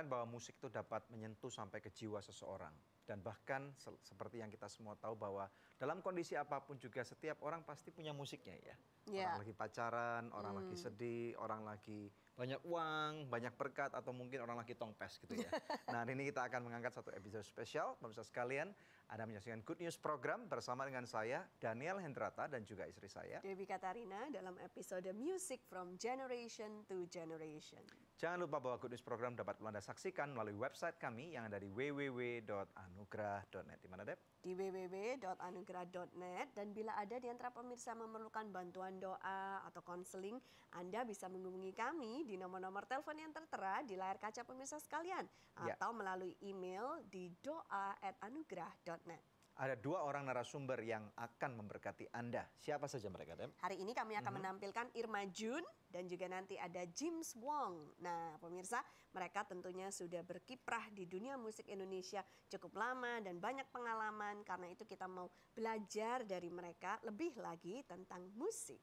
bahwa musik itu dapat menyentuh sampai ke jiwa seseorang. Dan bahkan seperti yang kita semua tahu bahwa dalam kondisi apapun juga setiap orang pasti punya musiknya ya. Orang lagi pacaran, orang lagi sedih, orang lagi banyak uang, banyak berkat, atau mungkin orang lagi tongpes gitu ya. Nah, hari ini kita akan mengangkat satu episode spesial, pemirsa sekalian. Anda menyaksikan Good News Program bersama dengan saya, Daniel Hendrata, dan juga istri saya, Dewi Katarina, dalam episode Music from Generation to Generation. Jangan lupa bahwa Good News Program dapat Anda saksikan melalui website kami yang ada di www.anugerah.net. Di mana, Dep? Di www.anugerah.net, dan bila ada di antara pemirsa memerlukan bantuan doa atau konseling, Anda bisa menghubungi kami di nomor-nomor telepon yang tertera di layar kaca pemirsa sekalian, atau melalui email di doa@anugerah.net. Ada dua orang narasumber yang akan memberkati Anda. Siapa saja mereka, Dem? Hari ini kami akan menampilkan Irma Jun dan juga nanti ada James Wong. Nah, pemirsa, mereka tentunya sudah berkiprah di dunia musik Indonesia cukup lama dan banyak pengalaman. Karena itu kita mau belajar dari mereka lebih lagi tentang musik.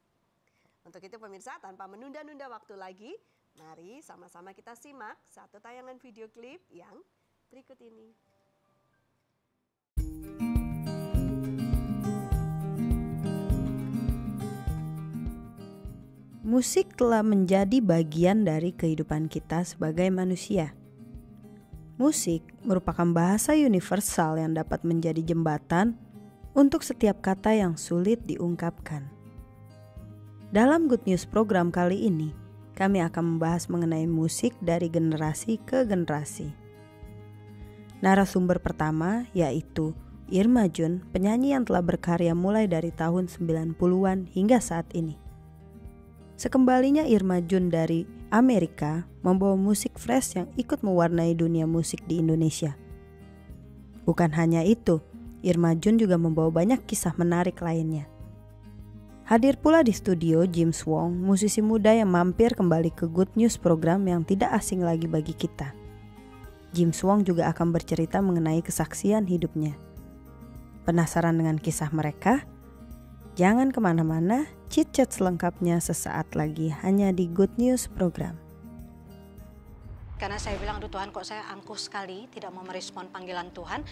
Untuk itu pemirsa, tanpa menunda-nunda waktu lagi, mari sama-sama kita simak satu tayangan video klip yang berikut ini. Musik telah menjadi bagian dari kehidupan kita sebagai manusia. Musik merupakan bahasa universal yang dapat menjadi jembatan untuk setiap kata yang sulit diungkapkan. Dalam Good News Program kali ini, kami akan membahas mengenai musik dari generasi ke generasi. Narasumber pertama yaitu Irma Jun, penyanyi yang telah berkarya mulai dari tahun 90-an hingga saat ini. Sekembalinya Irma Jun dari Amerika membawa musik fresh yang ikut mewarnai dunia musik di Indonesia. Bukan hanya itu, Irma Jun juga membawa banyak kisah menarik lainnya. Hadir pula di studio James Wong, musisi muda yang mampir kembali ke Good News Program yang tidak asing lagi bagi kita. James Wong juga akan bercerita mengenai kesaksian hidupnya. Penasaran dengan kisah mereka? Jangan kemana-mana, chit-chat selengkapnya sesaat lagi hanya di Good News Program. Karena saya bilang, aduh Tuhan kok saya angkuh sekali, tidak mau merespon panggilan Tuhan.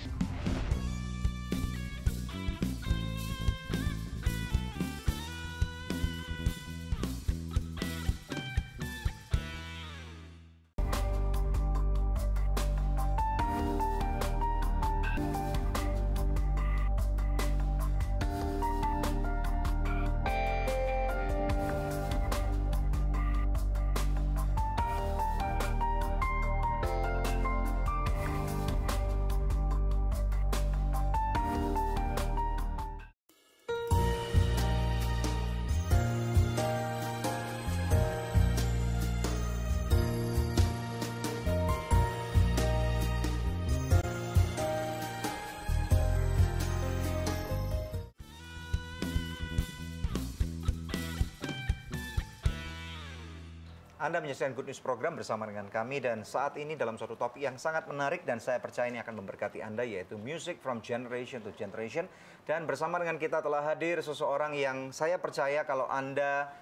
Anda menyaksikan Good News Program bersama dengan kami, dan saat ini dalam suatu topik yang sangat menarik dan saya percaya ini akan memberkati Anda, yaitu Music from Generation to Generation. Dan bersama dengan kita telah hadir seseorang yang saya percaya kalau Anda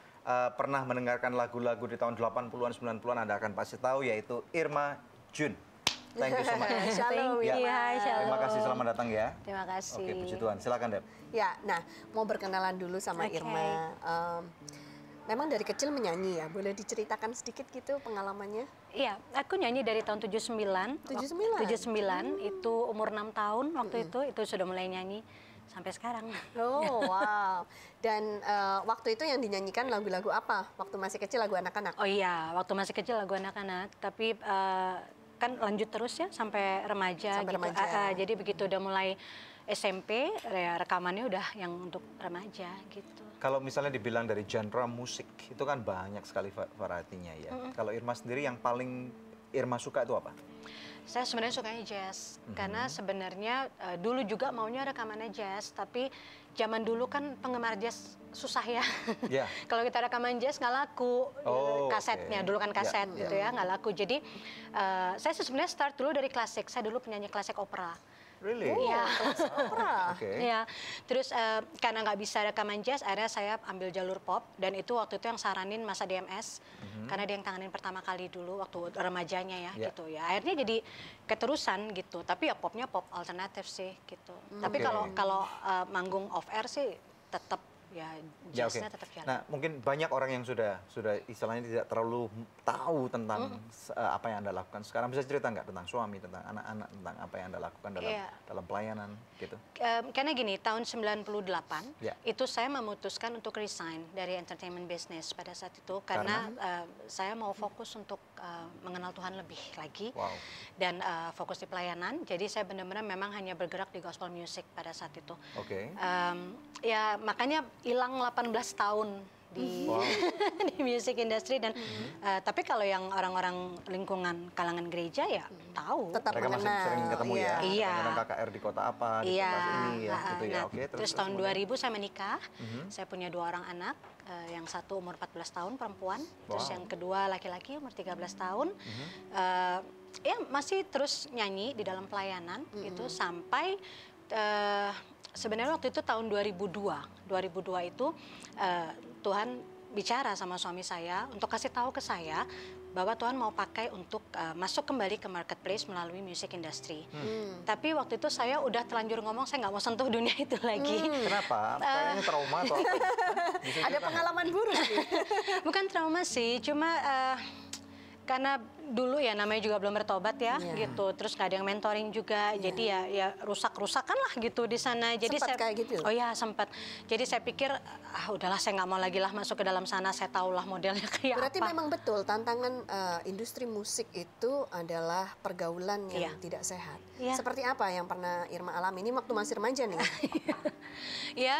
pernah mendengarkan lagu-lagu di tahun 80-an, 90-an, Anda akan pasti tahu, yaitu Irma Jun. Thank you so much. Shalom, ya. shalom. Terima kasih, selamat datang ya. Terima kasih. Oke, puji Tuhan. Silakan, Dep. Ya, nah mau berkenalan dulu sama Irma. Memang dari kecil menyanyi ya, boleh diceritakan sedikit gitu pengalamannya? Iya, aku nyanyi dari tahun 79. 79 itu umur 6 tahun waktu itu sudah mulai nyanyi sampai sekarang. Oh wow, dan waktu itu yang dinyanyikan lagu-lagu apa? Waktu masih kecil lagu anak-anak? Oh iya, waktu masih kecil lagu anak-anak, tapi kan lanjut terus ya sampai remaja. Sampai gitu. remaja. Jadi begitu udah mulai SMP, ya rekamannya udah yang untuk remaja gitu. Kalau misalnya dibilang dari genre musik, itu kan banyak sekali varietinya ya. Kalau Irma sendiri yang paling Irma suka itu apa? Saya sebenarnya sukanya jazz, karena sebenarnya dulu juga maunya rekamannya jazz, tapi zaman dulu kan penggemar jazz susah ya. Yeah. Kalau kita rekaman jazz nggak laku, kasetnya, dulu kan kaset gitu ya, nggak laku. Jadi saya sebenarnya start dulu dari klasik, saya dulu penyanyi klasik opera. Really? Iya. Oke. Iya. Terus karena nggak bisa rekaman jazz, akhirnya saya ambil jalur pop dan itu waktu itu yang saranin Masa DMS karena dia yang tanganin pertama kali dulu waktu remajanya ya gitu ya. Akhirnya jadi keterusan gitu. Tapi ya popnya pop alternatif sih gitu. Tapi kalau manggung off air sih tetap ya jazznya tetap jalan. Nah, mungkin banyak orang yang sudah istilahnya tidak terlalu tahu tentang apa yang Anda lakukan sekarang. Bisa cerita nggak tentang suami, tentang anak-anak, tentang apa yang Anda lakukan dalam pelayanan gitu? Karena gini, tahun 98 itu saya memutuskan untuk resign dari entertainment business pada saat itu karena saya mau fokus untuk mengenal Tuhan lebih lagi dan fokus di pelayanan. Jadi saya benar-benar memang hanya bergerak di gospel music pada saat itu. Ya makanya hilang 18 tahun di di music industry dan tapi kalau yang orang-orang lingkungan kalangan gereja ya tahu. Tetap mereka masih sering ketemu ya. Iya. KKR di kota apa, di kota ini ya gitu ya. Terus tahun 2000 saya menikah. Saya punya 2 orang anak, yang satu umur 14 tahun perempuan, terus yang kedua laki-laki umur 13 tahun. Ya masih terus nyanyi di dalam pelayanan gitu sampai sebenarnya waktu itu tahun 2002 itu Tuhan bicara sama suami saya untuk kasih tahu ke saya bahwa Tuhan mau pakai untuk masuk kembali ke marketplace melalui music industry. Tapi waktu itu saya udah terlanjur ngomong saya nggak mau sentuh dunia itu lagi. Kenapa? Kayaknya trauma atau apa? Ada pengalaman buruk sih. Bukan trauma sih, cuma karena dulu ya namanya juga belum bertobat ya gitu, terus nggak ada yang mentoring juga, jadi ya rusak-rusakan lah gitu di sana. Jadi sempat kayak gitu? Oh ya sempat. Jadi saya pikir udahlah saya nggak mau lagi lah masuk ke dalam sana, saya tahulah modelnya kayak Berarti apa. memang betul tantangan industri musik itu adalah pergaulan yang tidak sehat. Seperti apa yang pernah Irma alami? Ini waktu masih remaja nih. ya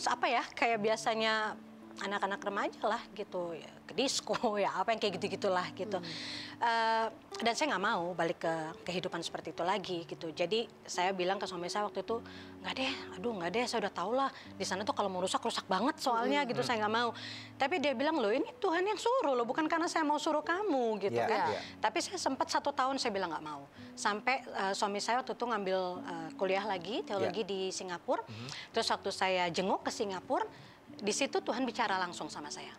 apa ya kayak biasanya anak-anak remaja lah gitu ya, ke disco ya apa yang kayak gitu-gitulah gitu. Dan saya nggak mau balik ke kehidupan seperti itu lagi gitu. Jadi saya bilang ke suami saya waktu itu nggak deh saya udah tahu lah di sana tuh kalau mau rusak banget soalnya gitu, saya nggak mau. Tapi dia bilang loh ini Tuhan yang suruh loh, bukan karena saya mau suruh kamu gitu kan. Tapi saya sempat 1 tahun saya bilang nggak mau. Sampai suami saya waktu itu ngambil kuliah lagi teologi di Singapura. Terus waktu saya jenguk ke Singapura, di situ Tuhan bicara langsung sama saya.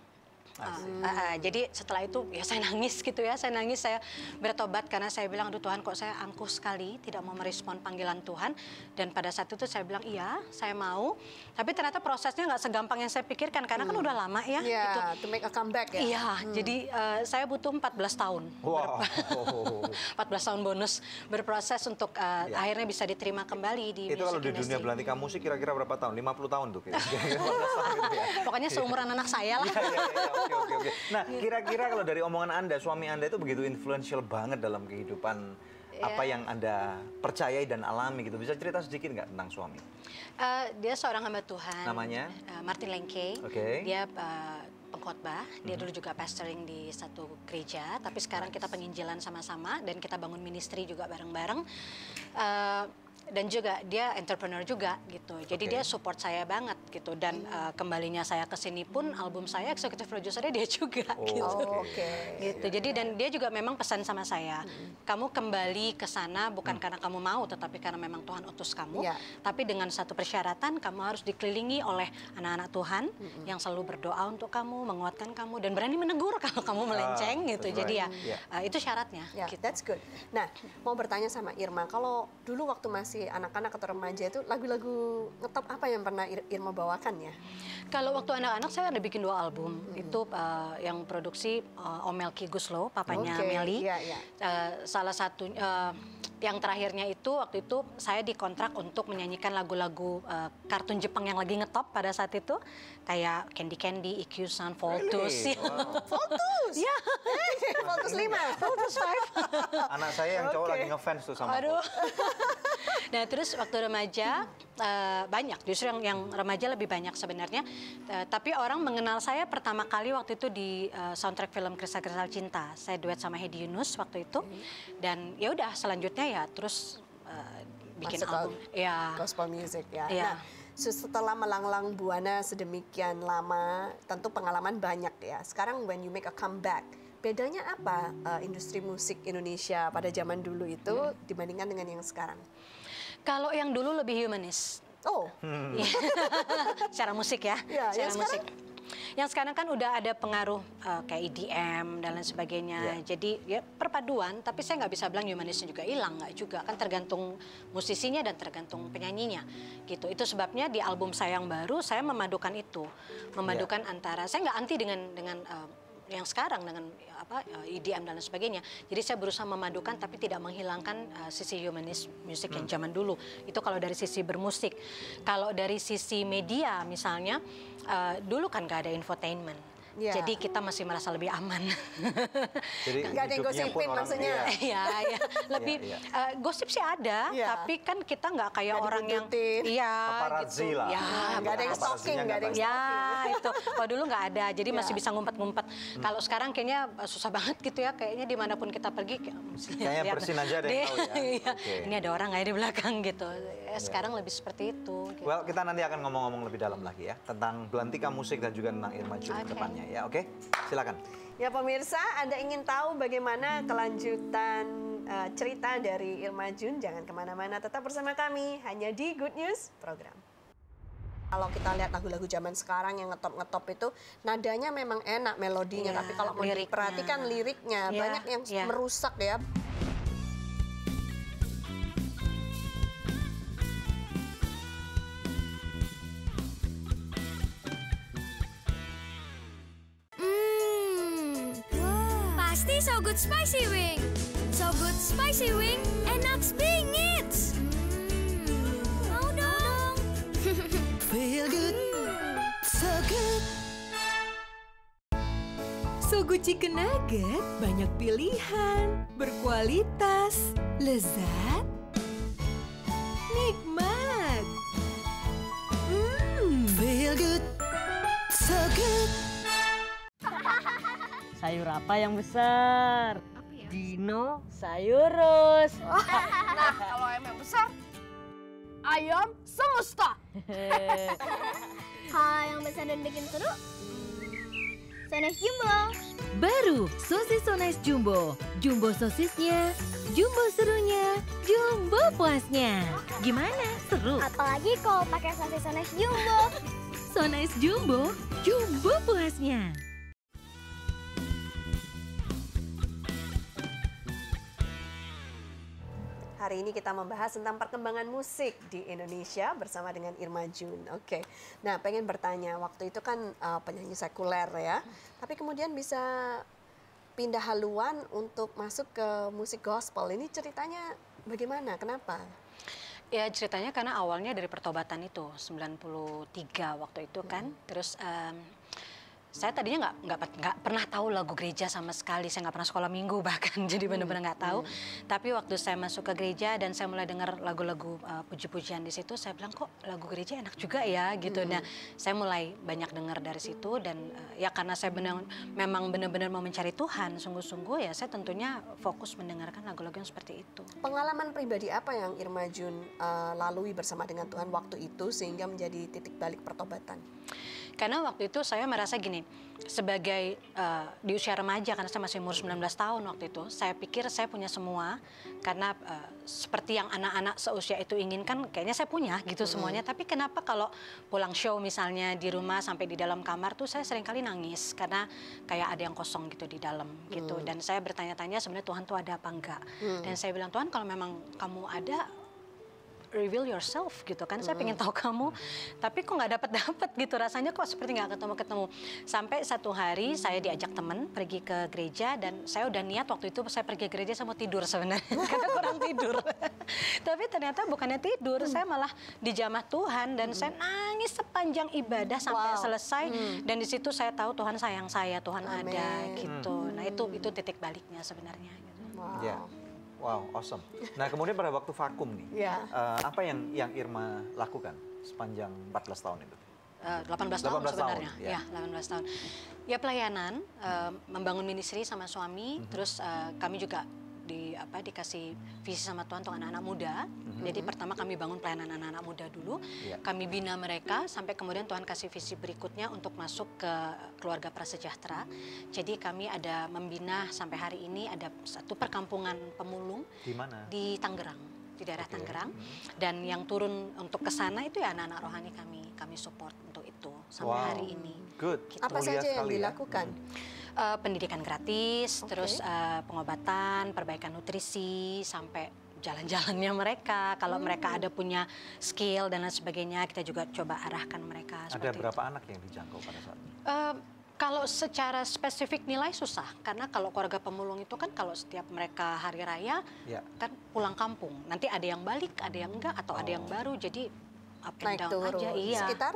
Jadi setelah itu ya saya nangis gitu ya, saya bertobat karena saya bilang aduh Tuhan kok saya angkuh sekali tidak mau merespon panggilan Tuhan. Dan pada saat itu saya bilang iya saya mau, tapi ternyata prosesnya nggak segampang yang saya pikirkan karena kan udah lama ya gitu. To make a comeback ya. Iya, jadi saya butuh 14 tahun. 14 tahun bonus berproses untuk akhirnya bisa diterima kembali di itu kalau di dunia belantika musik kira-kira berapa tahun? 50 tahun tuh kira-kira. Pokoknya seumuran anak saya lah. Oke. Nah, kira-kira kalau dari omongan Anda, suami Anda itu begitu influential banget dalam kehidupan apa yang Anda percayai dan alami gitu. Bisa cerita sedikit nggak tentang suami? Dia seorang hamba Tuhan. Namanya? Martin Lengke. Oke. Dia pengkhotbah, dia dulu juga pastoring di satu gereja, tapi sekarang kita penginjilan sama-sama dan kita bangun ministry juga bareng-bareng. Dan juga dia entrepreneur juga gitu, jadi dia support saya banget gitu. Dan kembalinya saya ke sini pun album saya executive producernya dia juga gitu. Gitu. Jadi dan dia juga memang pesan sama saya, kamu kembali ke sana bukan karena kamu mau, tetapi karena memang Tuhan utus kamu. Tapi dengan satu persyaratan, kamu harus dikelilingi oleh anak-anak Tuhan yang selalu berdoa untuk kamu, menguatkan kamu dan berani menegur kalau kamu melenceng gitu. Jadi ya itu syaratnya. Gitu. That's good. Nah, mau bertanya sama Irma, kalau dulu waktu masih anak-anak atau remaja itu lagu-lagu ngetop apa yang pernah Irma bawakan ya? Kalau waktu anak-anak saya ada bikin 2 album. Itu yang produksi Om Melki Guslo, papanya Meli. Salah satu yang terakhirnya itu waktu itu saya dikontrak untuk menyanyikan lagu-lagu kartun Jepang yang lagi ngetop pada saat itu, kayak Candy Candy, Ikkyu-san, Voltus. Voltus? Ya. Voltus 5. Voltus 5. Anak saya yang cowok lagi ngefans tuh sama Voltus. Nah terus waktu remaja banyak, justru yang remaja lebih banyak sebenarnya. Tapi orang mengenal saya pertama kali waktu itu di soundtrack film Kristal-Kristal Cinta. Saya duet sama Hedi Yunus waktu itu. Dan ya udah selanjutnya ya terus bikin album. Gospel music ya. Nah, setelah melanglang buana sedemikian lama, tentu pengalaman banyak ya. Sekarang when you make a comeback, bedanya apa industri musik Indonesia pada zaman dulu itu dibandingkan dengan yang sekarang? Kalau yang dulu lebih humanis. Oh, Secara musik ya, secara musik. Yang sekarang kan udah ada pengaruh kayak EDM dan lain sebagainya. Jadi ya perpaduan, tapi saya nggak bisa bilang humanisnya juga hilang, nggak juga. Kan tergantung musisinya dan tergantung penyanyinya gitu. Itu sebabnya di album saya yang baru saya memadukan itu. Memadukan antara, saya nggak anti dengan yang sekarang dengan EDM dan lain sebagainya. Jadi saya berusaha memadukan tapi tidak menghilangkan sisi humanis musik yang zaman dulu. Itu kalau dari sisi bermusik. Kalau dari sisi media misalnya, dulu kan gak ada infotainment. Jadi kita masih merasa lebih aman. Jadi nggak ada yang gosipin maksudnya. Iya, lebih gosip sih ada, tapi kan kita nggak kayak orang yang paparazzi gitu. lah. Nggak ada yang stalking, nggak ada yang stalking. Itu. Kalau dulu nggak ada, jadi masih bisa ngumpet-ngumpet. Kalau sekarang kayaknya susah banget gitu ya, kayaknya dimanapun kita pergi kayaknya bersin aja ada yang tahu ya. Ini ada orang nggak di belakang gitu. Sekarang lebih seperti itu. Gitu. Well, kita nanti akan ngomong-ngomong lebih dalam lagi ya tentang Belantika Musik dan juga tentang Irma Jun ke depannya ya. Oke, silakan. Ya pemirsa, Anda ingin tahu bagaimana kelanjutan cerita dari Irma Jun? Jangan kemana-mana, tetap bersama kami hanya di Good News Program. Kalau kita lihat lagu-lagu zaman sekarang yang ngetop-ngetop itu nadanya memang enak melodinya, tapi kalau mau diperhatikan liriknya banyak yang merusak ya. Pasti So Good Spicy Wing. So Good Spicy Wing, enak bingit. Mau dong. Feel good, so good. So Good Chicken Nugget, banyak pilihan, berkualitas, lezat, nikmat. Feel good, so good. Sayur apa yang besar? Apa ya? Dinosaurus. Nah, kalau ayam yang besar, ayam semesta. Kalau yang besar dan bikin seru, Sones Jumbo. Baru sosis Sones Jumbo. Jumbo sosisnya, jumbo serunya, jumbo puasnya. Gimana? Seru? Apalagi kalau pakai sosis Sones Jumbo. Sones Jumbo, jumbo puasnya. Hari ini kita membahas tentang perkembangan musik di Indonesia bersama dengan Irma Jun. Oke, nah pengen bertanya, waktu itu kan penyanyi sekuler ya, tapi kemudian bisa pindah haluan untuk masuk ke musik gospel. Ini ceritanya bagaimana? Kenapa? Ya ceritanya karena awalnya dari pertobatan itu, 93 waktu itu kan, terus saya tadinya nggak pernah tahu lagu gereja sama sekali. Saya nggak pernah sekolah minggu bahkan, jadi benar-benar nggak tahu. Tapi waktu saya masuk ke gereja dan saya mulai dengar lagu-lagu puji-pujian di situ, saya bilang kok lagu gereja enak juga ya gitu. Nah, saya mulai banyak dengar dari situ dan ya karena saya memang benar-benar mau mencari Tuhan sungguh-sungguh, ya saya tentunya fokus mendengarkan lagu-lagu yang seperti itu. Pengalaman pribadi apa yang Irma Jun lalui bersama dengan Tuhan waktu itu sehingga menjadi titik balik pertobatan? Karena waktu itu saya merasa gini, sebagai di usia remaja, karena saya masih umur 19 tahun waktu itu, saya pikir saya punya semua, karena seperti yang anak-anak seusia itu inginkan, kayaknya saya punya gitu semuanya. Tapi kenapa kalau pulang show misalnya di rumah sampai di dalam kamar tuh saya seringkali nangis, karena kayak ada yang kosong gitu di dalam gitu. Dan saya bertanya-tanya sebenarnya Tuhan tuh ada apa enggak. Dan saya bilang, Tuhan kalau memang kamu ada, reveal yourself gitu kan, saya pengen tahu kamu, tapi kok nggak dapat gitu, rasanya kok seperti nggak ketemu. Sampai satu hari saya diajak teman pergi ke gereja dan saya udah niat waktu itu saya pergi ke gereja saya mau tidur sebenarnya karena kurang tidur. Tapi ternyata bukannya tidur, saya malah dijamah Tuhan dan saya nangis sepanjang ibadah sampai selesai. Dan di situ saya tahu Tuhan sayang saya, Tuhan ada gitu. Nah itu titik baliknya sebenarnya. Gitu. Wow, awesome. Nah, kemudian pada waktu vakum nih, apa yang Irma lakukan sepanjang 14 tahun itu? 18 tahun sebenarnya, ya 18 tahun. Ya pelayanan, membangun ministry sama suami, terus kami juga dikasih visi sama Tuhan untuk anak-anak muda. Jadi pertama kami bangun pelayanan anak-anak muda dulu, kami bina mereka sampai kemudian Tuhan kasih visi berikutnya untuk masuk ke keluarga prasejahtera. Jadi kami ada membina sampai hari ini ada satu perkampungan pemulung. Di mana? Di Tangerang. Di daerah Tangerang, dan yang turun untuk ke sana itu ya anak-anak rohani kami support untuk itu sampai hari ini. Good. Gitu. Apa saja yang dilakukan? Pendidikan gratis, terus pengobatan, perbaikan nutrisi, sampai jalan-jalannya mereka. Kalau mereka ada punya skill dan lain sebagainya, kita juga coba arahkan mereka. Ada berapa anak yang dijangkau pada saat ini? Kalau secara spesifik nilai susah, karena kalau keluarga pemulung itu kan kalau setiap mereka hari raya kan pulang kampung. Nanti ada yang balik, ada yang enggak, atau ada yang baru, jadi up and down aja. Iya. Sekitar?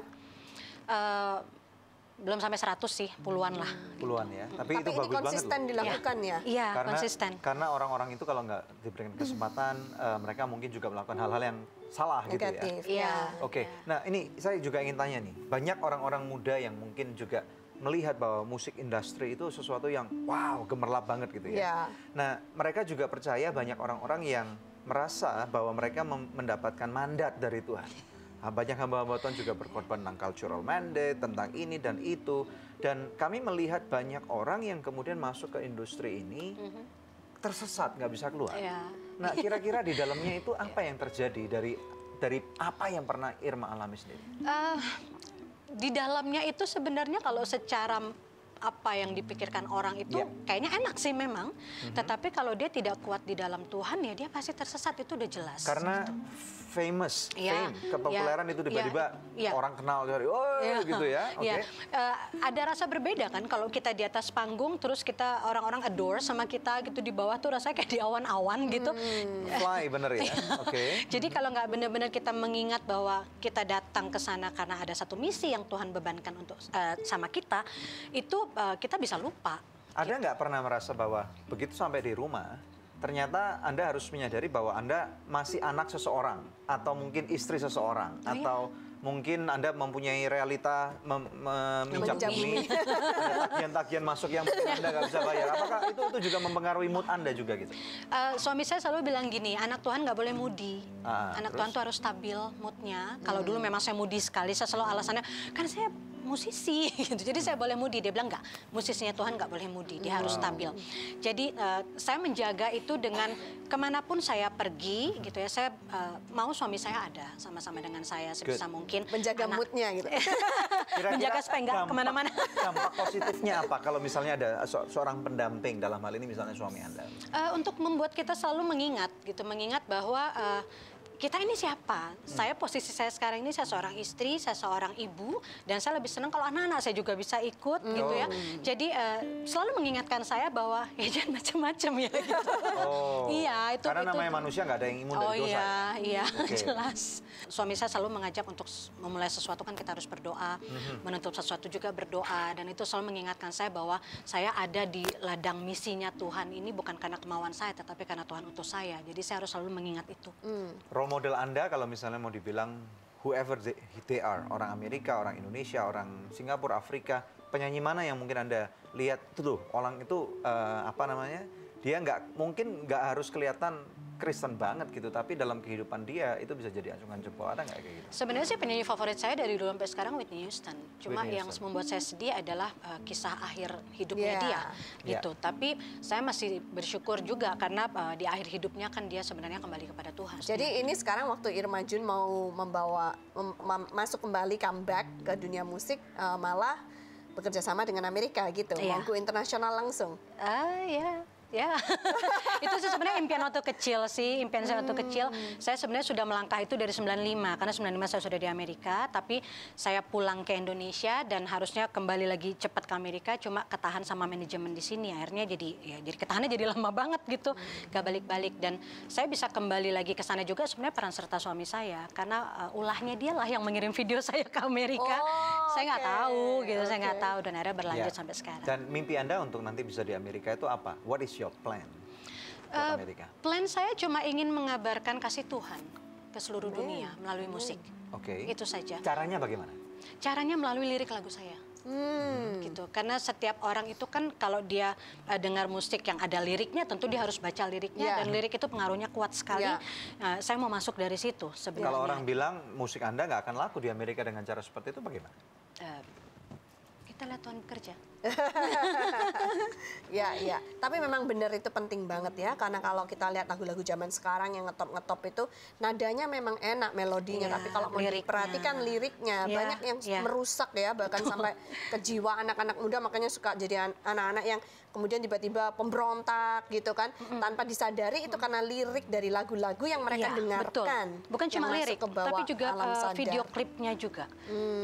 Belum sampai 100 sih, puluhan lah. Puluhan ya, tapi itu ini bagus banget. konsisten dilakukan ya? Iya, konsisten. Karena orang-orang itu kalau nggak diberikan kesempatan, mereka mungkin juga melakukan hal-hal yang salah negatif, gitu ya. Iya. Oke, nah ini saya juga ingin tanya nih, banyak orang-orang muda yang mungkin juga melihat bahwa musik industri itu sesuatu yang wow, gemerlap banget gitu ya. Nah, mereka juga percaya banyak orang-orang yang merasa bahwa mereka mendapatkan mandat dari Tuhan. Banyak hamba-hamba Tuhan juga berkorban tentang cultural mandate, tentang ini dan itu. Dan kami melihat banyak orang yang kemudian masuk ke industri ini tersesat, nggak bisa keluar. Nah, kira-kira di dalamnya itu apa yang terjadi dari apa yang pernah Irma alami sendiri? Di dalamnya itu sebenarnya kalau secara apa yang dipikirkan orang itu kayaknya enak sih memang. Tetapi kalau dia tidak kuat di dalam Tuhan ya dia pasti tersesat, itu udah jelas. Karena fame, kepopuleran itu tiba-tiba orang kenal dari gitu ya. Ada rasa berbeda kan kalau kita di atas panggung terus kita orang-orang adore sama kita gitu, di bawah tuh rasanya kayak di awan-awan gitu. Fly bener ya. Jadi kalau nggak benar-benar kita mengingat bahwa kita datang ke sana karena ada satu misi yang Tuhan bebankan untuk sama kita, itu kita bisa lupa. Ada nggak pernah merasa bahwa begitu sampai di rumah, ternyata Anda harus menyadari bahwa Anda masih anak seseorang, atau mungkin istri seseorang, atau mungkin Anda mempunyai realita meminjam bumi, ada tagihan-tagihan masuk yang Anda nggak bisa bayar. Apakah itu juga mempengaruhi mood Anda juga gitu? Suami saya selalu bilang gini, anak Tuhan nggak boleh moody. Anak Tuhan tuh harus stabil moodnya. Kalau dulu memang saya moody sekali, saya selalu alasannya, kan saya musisi gitu. Jadi saya boleh moody. Dia bilang enggak, musisinya Tuhan enggak boleh moody, dia harus stabil. Jadi saya menjaga itu dengan kemanapun saya pergi gitu ya, saya mau suami saya ada sama-sama dengan saya sebisa mungkin. Menjaga moodnya gitu. Menjaga supaya enggak kemana-mana. Dampak positifnya apa kalau misalnya ada seorang pendamping, dalam hal ini misalnya suami Anda? Untuk membuat kita selalu mengingat gitu, mengingat bahwa kita ini siapa? Saya posisi saya sekarang ini saya seorang istri, saya seorang ibu, dan saya lebih senang kalau anak-anak saya juga bisa ikut gitu ya. Jadi selalu mengingatkan saya bahwa ya jangan macam-macam ya gitu. Iya, itu karena namanya manusia nggak ada yang imun dari dosa. Iya, jelas. Suami saya selalu mengajak untuk memulai sesuatu kan kita harus berdoa, menutup sesuatu juga berdoa, dan itu selalu mengingatkan saya bahwa saya ada di ladang misinya Tuhan ini bukan karena kemauan saya, tetapi karena Tuhan utus saya. Jadi saya harus selalu mengingat itu. Role model Anda kalau misalnya mau dibilang whoever they are, orang Amerika, orang Indonesia, orang Singapura, Afrika, penyanyi mana yang mungkin Anda lihat itu orang itu dia mungkin nggak harus kelihatan Kristen banget gitu, tapi dalam kehidupan dia itu bisa jadi acungan jempol, ada nggak kayak gitu? Sebenarnya sih penyanyi favorit saya dari dulu sampai sekarang Whitney Houston. Cuma yang membuat saya sedih adalah kisah akhir hidupnya dia gitu. Tapi saya masih bersyukur juga karena di akhir hidupnya kan dia sebenarnya kembali kepada Tuhan. Jadi ini sekarang waktu Irma Jun mau masuk kembali comeback ke dunia musik, malah bekerja sama dengan Amerika gitu, mau go internasional langsung. Ya, itu sih sebenarnya impian waktu kecil sih, impian saya waktu kecil. Saya sebenarnya sudah melangkah itu dari 95, karena 95 saya sudah di Amerika, tapi saya pulang ke Indonesia dan harusnya kembali lagi cepat ke Amerika, cuma ketahan sama manajemen di sini. Akhirnya jadi ketahannya jadi lama banget gitu, gak balik-balik. Dan saya bisa kembali lagi ke sana juga sebenarnya peran serta suami saya, karena ulahnya dia lah yang mengirim video saya ke Amerika. Saya nggak tahu gitu, saya nggak tahu, dan akhirnya berlanjut sampai sekarang. Dan mimpi Anda untuk nanti bisa di Amerika itu apa? What is your plan buat Amerika? Plan saya cuma ingin mengabarkan kasih Tuhan ke seluruh dunia melalui musik. Itu saja. Caranya bagaimana? Caranya melalui lirik lagu saya. Gitu. Karena setiap orang itu kan kalau dia dengar musik yang ada liriknya, tentu dia harus baca liriknya dan lirik itu pengaruhnya kuat sekali. Saya mau masuk dari situ sebenarnya. Kalau orang bilang musik Anda nggak akan laku di Amerika dengan cara seperti itu, bagaimana? Kita lihat Tuhan bekerja. Ya. Tapi memang benar itu penting banget ya, karena kalau kita lihat lagu-lagu zaman sekarang yang ngetop itu nadanya memang enak melodinya, tapi kalau mau diperhatikan liriknya banyak yang merusak ya, bahkan sampai ke jiwa anak-anak muda, makanya suka jadi anak-anak yang kemudian tiba-tiba pemberontak gitu kan, tanpa disadari itu karena lirik dari lagu-lagu yang mereka dengarkan. Betul. Bukan cuma lirik, tapi juga video klipnya juga.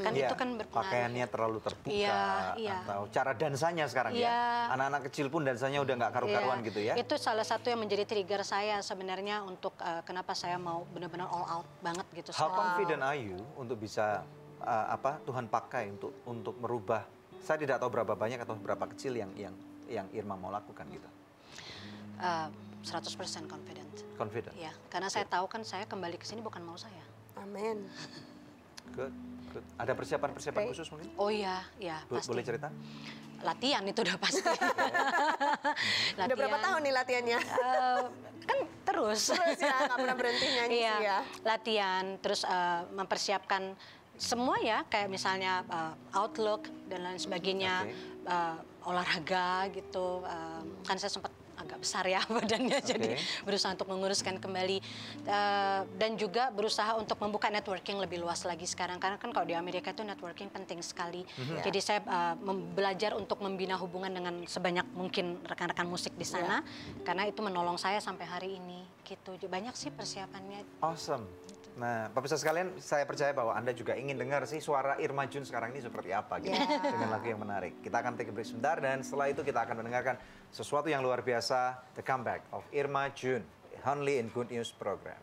Kan itu kan berpengaruh. Pakaiannya terlalu terbuka, atau cara dansanya sekarang ya. Anak-anak kecil pun dansanya udah nggak karu-karuan gitu ya. Itu salah satu yang menjadi trigger saya sebenarnya untuk kenapa saya mau benar-benar all out banget gitu. How confident are you untuk bisa Tuhan pakai untuk merubah? Saya tidak tahu berapa banyak atau berapa kecil yang Irma mau lakukan gitu. 100% confident. Confident. Ya, karena saya tahu kan saya kembali ke sini bukan mau saya. Amin. Good. Ada persiapan khusus mungkin? Oh iya, pasti. Boleh cerita? Latihan itu udah pasti. Udah berapa tahun nih latihannya? Kan terus ya, nggak pernah berhenti nyanyi sih ya. Latihan, terus mempersiapkan semua ya, kayak misalnya outlook dan lain sebagainya, olahraga gitu. Kan saya sempat agak besar ya badannya, jadi berusaha untuk menguruskan kembali dan juga berusaha untuk membuka networking lebih luas lagi sekarang, karena kan kalau di Amerika itu networking penting sekali. Jadi saya belajar untuk membina hubungan dengan sebanyak mungkin rekan-rekan musik di sana, karena itu menolong saya sampai hari ini gitu. Banyak sih persiapannya. Awesome. Nah, pemirsa sekalian, saya percaya bahwa Anda juga ingin dengar sih suara Irma Jun sekarang ini seperti apa gitu, dengan lagu yang menarik. Kita akan take a break sebentar dan setelah itu kita akan mendengarkan sesuatu yang luar biasa, the comeback of Irma Jun, only in Good News program.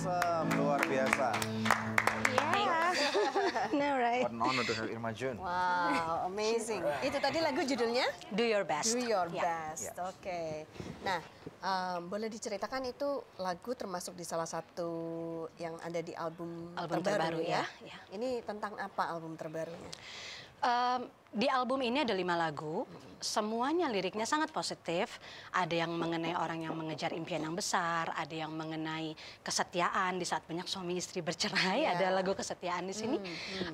awesome, luar biasa. Yeah. No, right. What an honor to have Irma Jun. Wow, amazing. Itu tadi lagu judulnya? Do Your Best. Do Your Yeah. Best. Oke. Nah, boleh diceritakan itu lagu termasuk di salah satu yang ada di album terbaru ya? Ya. Ini tentang apa album terbarunya? Di album ini ada 5 lagu, semuanya liriknya sangat positif. Ada yang mengenai orang yang mengejar impian yang besar, ada yang mengenai kesetiaan di saat banyak suami istri bercerai, ada lagu kesetiaan di sini.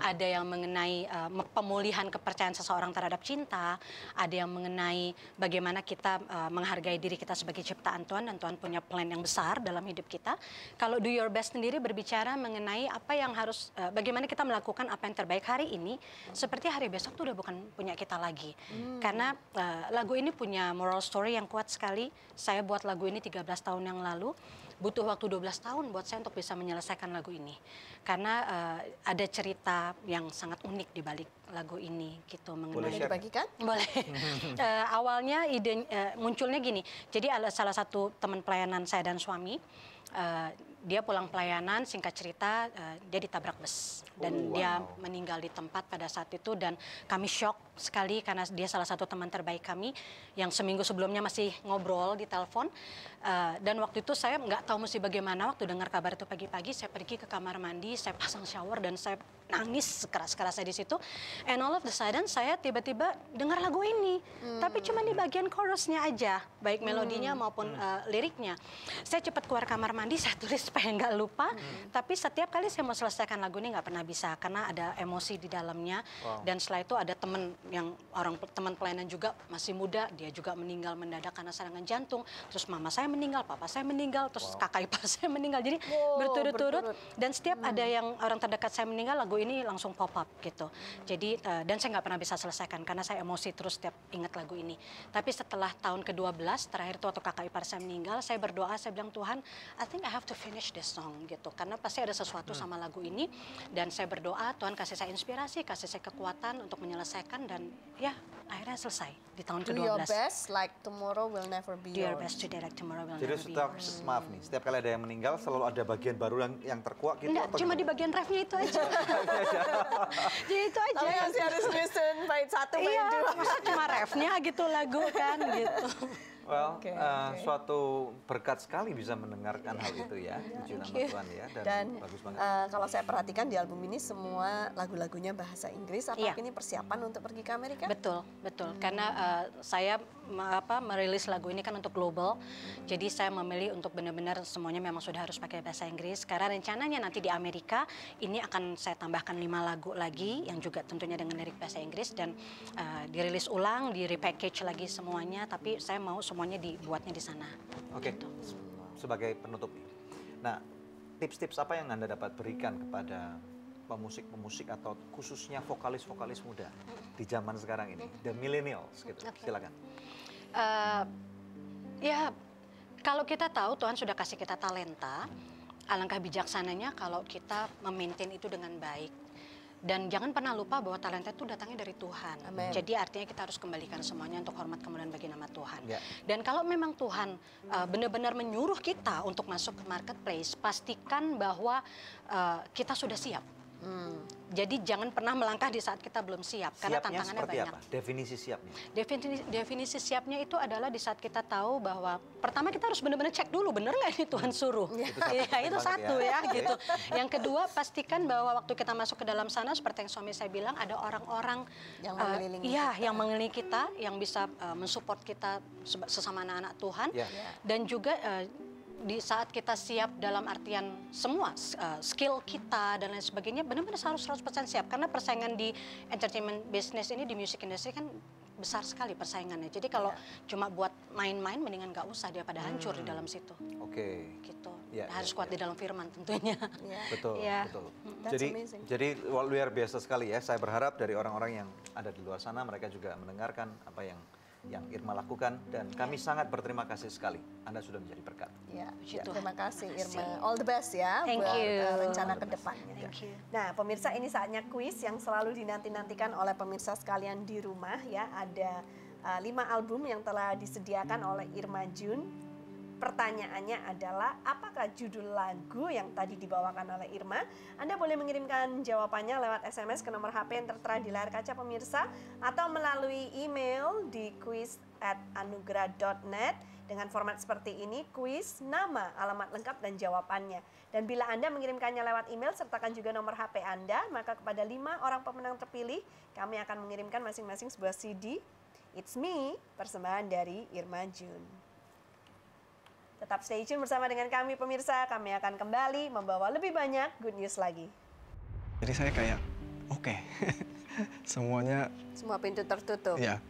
Ada yang mengenai pemulihan kepercayaan seseorang terhadap cinta, ada yang mengenai bagaimana kita menghargai diri kita sebagai ciptaan Tuhan dan Tuhan punya plan yang besar dalam hidup kita. Kalau Do Your Best sendiri berbicara mengenai apa yang harus, bagaimana kita melakukan apa yang terbaik hari ini, seperti hari besok tuh udah bukan punya kita lagi. Karena lagu ini punya moral story yang kuat sekali. Saya buat lagu ini 13 tahun yang lalu. Butuh waktu 12 tahun buat saya untuk bisa menyelesaikan lagu ini. Karena ada cerita yang sangat unik di balik lagu ini gitu mengenai. Boleh dibagikan? Boleh. Awalnya ide munculnya gini. Jadi ada salah satu teman pelayanan saya dan suami. Dia pulang pelayanan, singkat cerita dia ditabrak bus dan dia meninggal di tempat pada saat itu, dan kami shock sekali karena dia salah satu teman terbaik kami yang seminggu sebelumnya masih ngobrol di telepon, dan waktu itu saya nggak tahu mesti bagaimana. Waktu dengar kabar itu pagi-pagi, saya pergi ke kamar mandi, saya pasang shower dan saya nangis keras-kerasnya di situ. And all of the sudden saya tiba-tiba dengar lagu ini, tapi cuma di bagian chorusnya aja, baik melodinya maupun liriknya. Saya cepat keluar kamar mandi, saya tulis supaya nggak lupa. Tapi setiap kali saya mau selesaikan lagu ini nggak pernah bisa karena ada emosi di dalamnya. Dan setelah itu ada teman teman pelayanan juga masih muda, dia juga meninggal mendadak karena serangan jantung. Terus mama saya meninggal, papa saya meninggal, terus kakak ipar saya meninggal. Jadi berturut-turut. Dan setiap ada yang orang terdekat saya meninggal, lagu ini langsung pop up gitu. Jadi dan saya nggak pernah bisa selesaikan karena saya emosi terus setiap ingat lagu ini. Tapi setelah tahun ke-12 terakhir itu waktu kakak ipar saya meninggal, saya berdoa, saya bilang, Tuhan, I think I have to finish this song gitu, karena pasti ada sesuatu sama lagu ini. Dan saya berdoa Tuhan kasih saya inspirasi, kasih saya kekuatan untuk menyelesaikan, dan ya akhirnya selesai di tahun ke-12. Do your best like tomorrow will never be yours. Do your best today like tomorrow will Jadi never be yours. maaf nih, setiap kali ada yang meninggal selalu ada bagian baru yang terkuak gitu. Enggak, cuma di bagian refnya itu aja. Jadi itu aja. Tapi masih harus nyusun bait 1, bait 2. Masa cuma refnya gitu lagu kan gitu. Well, suatu berkat sekali bisa mendengarkan hal itu ya, puji nama Tuhan ya, dan bagus banget. Kalau saya perhatikan di album ini semua lagu-lagunya bahasa Inggris. Apakah ini persiapan untuk pergi ke Amerika? Betul, betul. Karena saya merilis lagu ini kan untuk global, jadi saya memilih untuk benar-benar semuanya memang sudah harus pakai bahasa Inggris. Karena rencananya nanti di Amerika ini akan saya tambahkan 5 lagu lagi yang juga tentunya dengan lirik bahasa Inggris, dan dirilis ulang, di-repackage lagi semuanya. Tapi saya mau semuanya dibuatnya di sana. Oke, sebagai penutup nih. Nah, tips-tips apa yang Anda dapat berikan kepada pemusik-pemusik atau khususnya vokalis-vokalis muda di zaman sekarang ini, the millennials gitu. Silakan. Ya, kalau kita tahu Tuhan sudah kasih kita talenta, alangkah bijaksananya kalau kita memaintain itu dengan baik. Dan jangan pernah lupa bahwa talenta itu datangnya dari Tuhan. Amen. Jadi artinya kita harus kembalikan semuanya untuk hormat kemuliaan bagi nama Tuhan. Dan kalau memang Tuhan benar-benar menyuruh kita untuk masuk ke marketplace, pastikan bahwa kita sudah siap. Jadi jangan pernah melangkah di saat kita belum siap, karena tantangannya banyak. Apa? Definisi siapnya? Definisi siapnya itu adalah di saat kita tahu bahwa pertama kita harus benar-benar cek dulu bener nggak ini Tuhan suruh. Itu satu ya gitu. Yang kedua, pastikan bahwa waktu kita masuk ke dalam sana seperti yang suami saya bilang, ada orang-orang yang mengelilingi kita, yang bisa mensupport kita sesama anak-anak Tuhan. Dan juga di saat kita siap dalam artian semua skill kita dan lain sebagainya, benar-benar harus 100% siap. Karena persaingan di entertainment business ini, di music industry kan besar sekali persaingannya. Jadi kalau cuma buat main-main, mendingan nggak usah, dia pada hancur di dalam situ. Gitu. Harus kuat di dalam firman tentunya. Betul. Jadi luar biasa sekali ya. Saya berharap dari orang-orang yang ada di luar sana, mereka juga mendengarkan apa yang Irma lakukan, dan kami sangat berterima kasih sekali. Anda sudah menjadi berkat. Terima kasih Irma. All the best ya buat rencana ke depannya. Nah, pemirsa, ini saatnya kuis yang selalu dinanti-nantikan oleh pemirsa sekalian di rumah ya. Ada 5 album yang telah disediakan oleh Irma Jun Pertanyaannya adalah, apakah judul lagu yang tadi dibawakan oleh Irma? Anda boleh mengirimkan jawabannya lewat SMS ke nomor HP yang tertera di layar kaca pemirsa, atau melalui email di quiz@anugerah.net dengan format seperti ini: kuis, nama, alamat lengkap, dan jawabannya. Dan bila Anda mengirimkannya lewat email, sertakan juga nomor HP Anda, maka kepada 5 orang pemenang terpilih, kami akan mengirimkan masing-masing sebuah CD It's Me, persembahan dari Irma Jun. Tetap stay tune bersama dengan kami pemirsa, kami akan kembali membawa lebih banyak good news lagi. Jadi saya kayak, oke, semuanya... Semua pintu tertutup? Iya.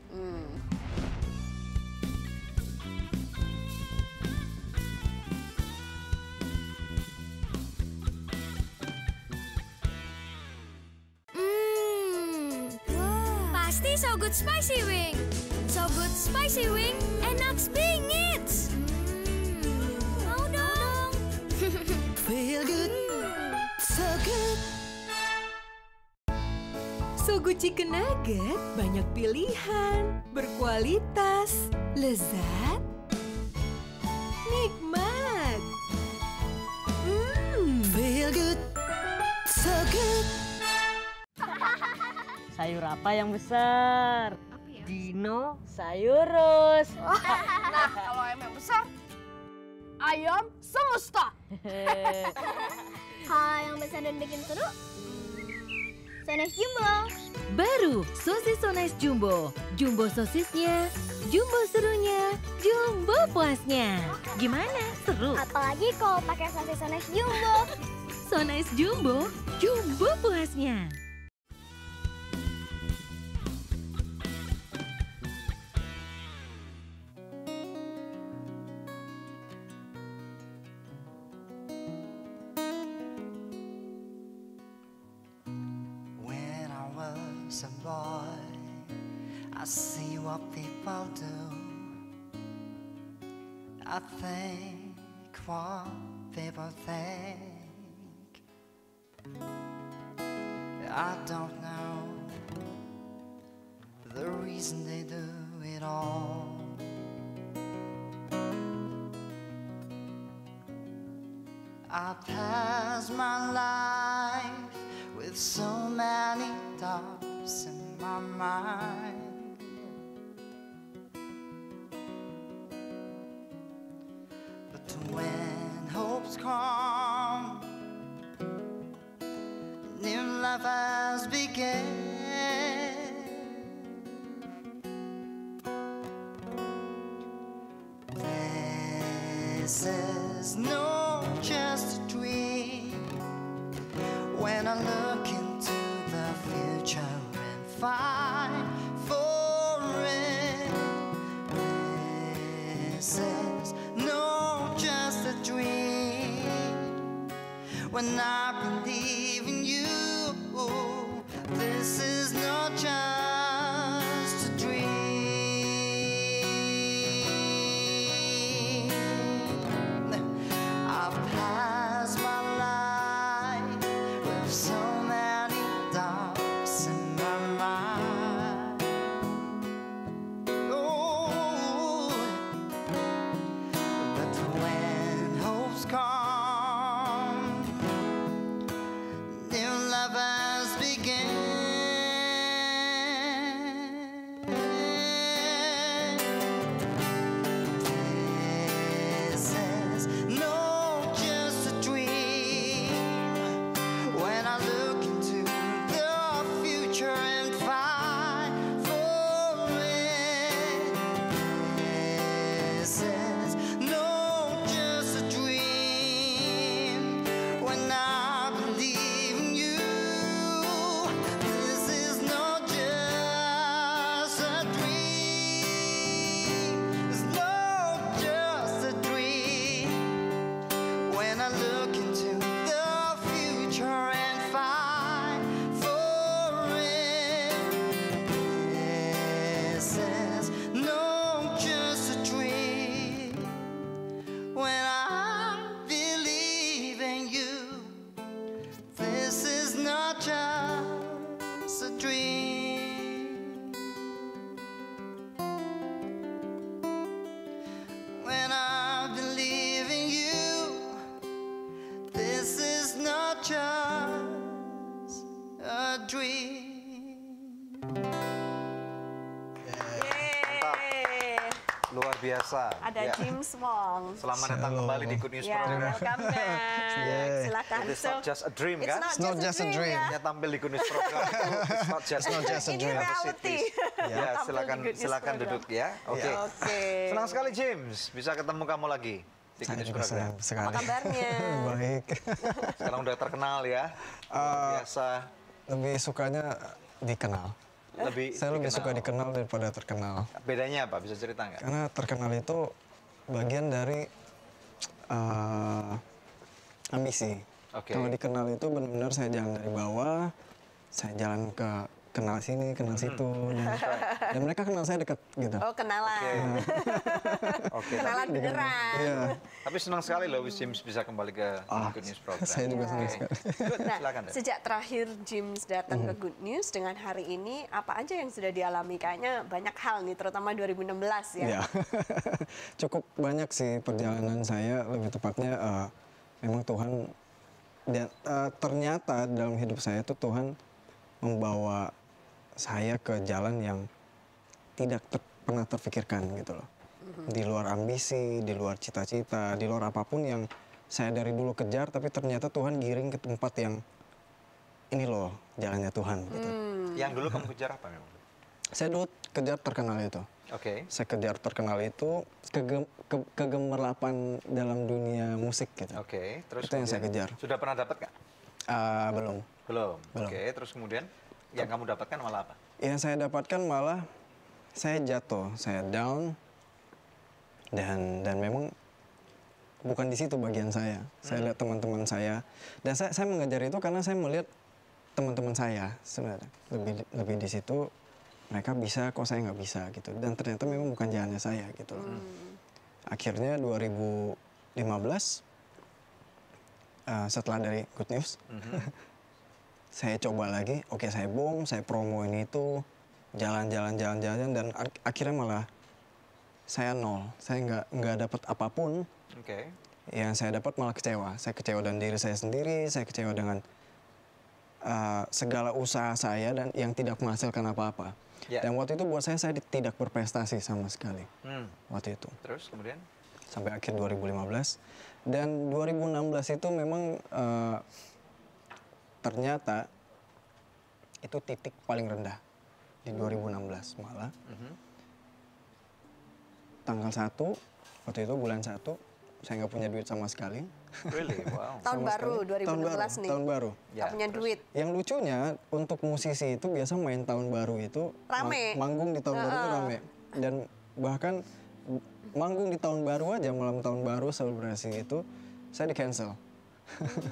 Pasti So Good Spicy Wing. So Good Spicy Wing, enak bingit. Mau dong. Feel good, so good. So Good Chicken Nugget, banyak pilihan, berkualitas, lezat, nikmat. Feel good, so good. Sayur apa yang besar? Dino Sayurus. Nah, kalau ayam yang besar, ayam semesta. Kalau yang besar dan bikin seru, Sones Jumbo. Baru sosis So Nice Jumbo. Jumbo sosisnya, jumbo serunya, jumbo puasnya. Gimana? Seru? Apalagi kalau pakai sosis Sones Jumbo. So Nice Jumbo, jumbo puasnya. A boy, I see what people do. I think what people think. I don't know the reason they do it all. I pass my life with so many doubts in my mind. But when hopes come, new life has begun. This is not just a dream. When I look into the future and find for it, this is not just a dream. When I believe in you, this is not just a dream. I've passed my life with so many doubts in my mind. Oh, but when hopes come, new life has begun. This is not just a dream. When I look dream. Luar biasa. Ada James Wong. Selamat datang kembali di Good News Program. Welcome back. Silakan. It is not just a dream, kan? It's not just a dream. Ya, tampil di Good News Program. It's not just a dream. Ini reality. Ya, silakan duduk ya. Oke. Senang sekali James bisa ketemu kamu lagi di Good News Program. Apa kabarnya? Baik. Sekarang udah terkenal ya. Luar biasa. Lebih sukanya dikenal. Saya lebih suka dikenal daripada terkenal. Bedanya apa? Bisa cerita nggak? Karena terkenal itu bagian dari ambisi. Kalau dikenal itu benar-benar saya jalan dari bawah, saya jalan ke kenal sini, kenal situ, dan mereka kenal saya dekat gitu. Oh, kenalan. Kenalan beneran. Iya. Tapi senang sekali loh James bisa kembali ke Good News Program. Saya juga senang sekali. Nah, sejak terakhir James datang ke Good News dengan hari ini, apa aja yang sudah dialami? Kayaknya banyak hal nih, terutama 2016 ya. Iya. Cukup banyak sih perjalanan saya, lebih tepatnya memang Tuhan, dan ternyata dalam hidup saya itu Tuhan membawa saya ke jalan yang tidak pernah terfikirkan gitu loh. Di luar ambisi, di luar cita-cita, di luar apapun yang saya dari dulu kejar, tapi ternyata Tuhan giring ke tempat yang ini loh jalannya Tuhan gitu. Yang dulu kamu kejar apa memang? Saya dulu kejar terkenal itu. Saya kejar terkenal itu, kegemerlapan dalam dunia musik gitu. Terus itu yang saya kejar. Sudah pernah dapat nggak? Belum. Belum. Terus kemudian yang kamu dapatkan malah apa? Yang saya dapatkan malah saya jatuh, saya down, dan memang bukan di situ bagian saya. Saya lihat teman-teman saya, dan saya mengejar itu karena saya melihat teman-teman saya sebenarnya lebih di situ, mereka bisa, kok saya nggak bisa gitu. Dan ternyata memang bukan jalannya saya gitu loh. Akhirnya 2015 setelah dari Good News. Saya coba lagi, saya bom, saya promoin itu, jalan, dan akhirnya malah saya nol. Saya nggak dapat apapun. Yang saya dapat malah kecewa. Saya kecewa dengan diri saya sendiri, saya kecewa dengan segala usaha saya dan yang tidak menghasilkan apa-apa. Dan waktu itu buat saya tidak berprestasi sama sekali. Waktu itu. Terus kemudian? Sampai akhir 2015. Dan 2016 itu memang ternyata itu titik paling rendah di 2016 malah. Tanggal 1, waktu itu bulan 1, saya nggak punya duit sama sekali. Really? Wow. Tahun baru 2016 nih. Tahun baru. Nggak punya duit. Yang lucunya untuk musisi itu biasa main tahun baru itu rame. Manggung di tahun baru itu rame. Dan bahkan manggung di tahun baru aja, malam tahun baru selebrasi itu saya di cancel.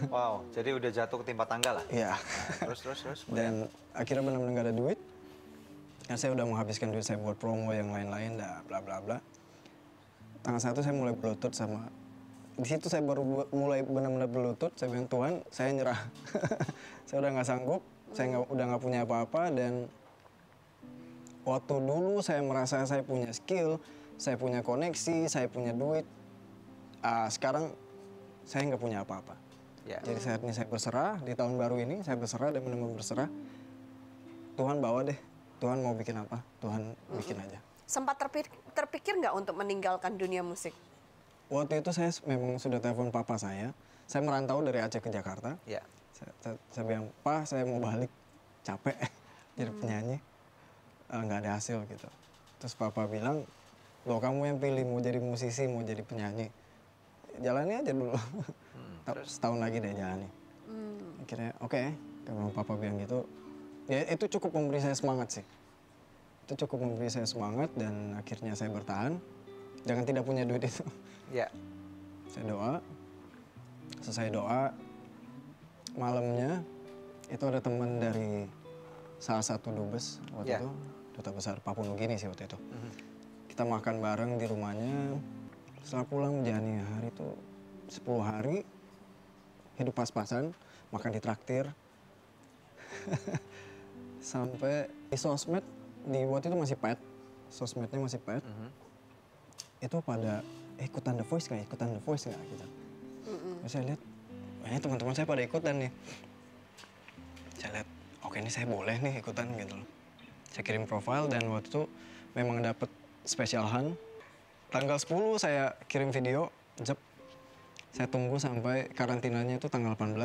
Wow, jadi udah jatuh ketimpa tangga lah. Iya. Terus. Dan akhirnya benar-benar nggak ada duit. Karena saya udah menghabiskan duit saya buat promo yang lain-lain, bla bla bla. Tanggal 1 saya mulai berlutut sama. Di situ saya baru mulai benar-benar berlutut. Saya bilang, Tuhan, saya nyerah. Saya udah nggak sanggup. Saya udah nggak punya apa-apa. Dan waktu dulu saya merasa saya punya skill, saya punya koneksi, saya punya duit. Sekarang saya nggak punya apa-apa. Jadi saat ini saya berserah, di tahun baru ini saya berserah dan benar-benar berserah. Tuhan bawa deh, Tuhan mau bikin apa, Tuhan bikin aja. Sempat terpikir nggak untuk meninggalkan dunia musik? Waktu itu saya memang sudah telepon papa saya merantau dari Aceh ke Jakarta. Saya bilang, Pak, saya mau balik, capek jadi penyanyi, nggak ada hasil gitu. Terus papa bilang, loh kamu yang pilih mau jadi musisi, mau jadi penyanyi. Jalani aja dulu. Setahun lagi deh jalani. Akhirnya oke, kalau papa bilang gitu, ya itu cukup memberi saya semangat sih. Itu cukup memberi saya semangat dan akhirnya saya bertahan dengan tidak punya duit itu. Saya doa, selesai doa, malamnya itu ada teman dari salah satu dubes waktu itu, Duta Besar Papua Nugini sih waktu itu. Kita makan bareng di rumahnya. Setelah pulang menjalani hari itu 10 hari, hidup pas-pasan, makan di traktir. Sampai di sosmed, di waktu itu masih pet, sosmednya masih pet. Itu pada, ikutan The Voice nggak, ikutan The Voice nggak gitu. Saya lihat, teman-teman saya pada ikutan nih. Saya lihat, oke ini saya boleh nih ikutan gitu loh. Saya kirim profile dan waktu itu memang dapet special hand. Tanggal 10 saya kirim video, saya tunggu sampai karantinanya itu tanggal 18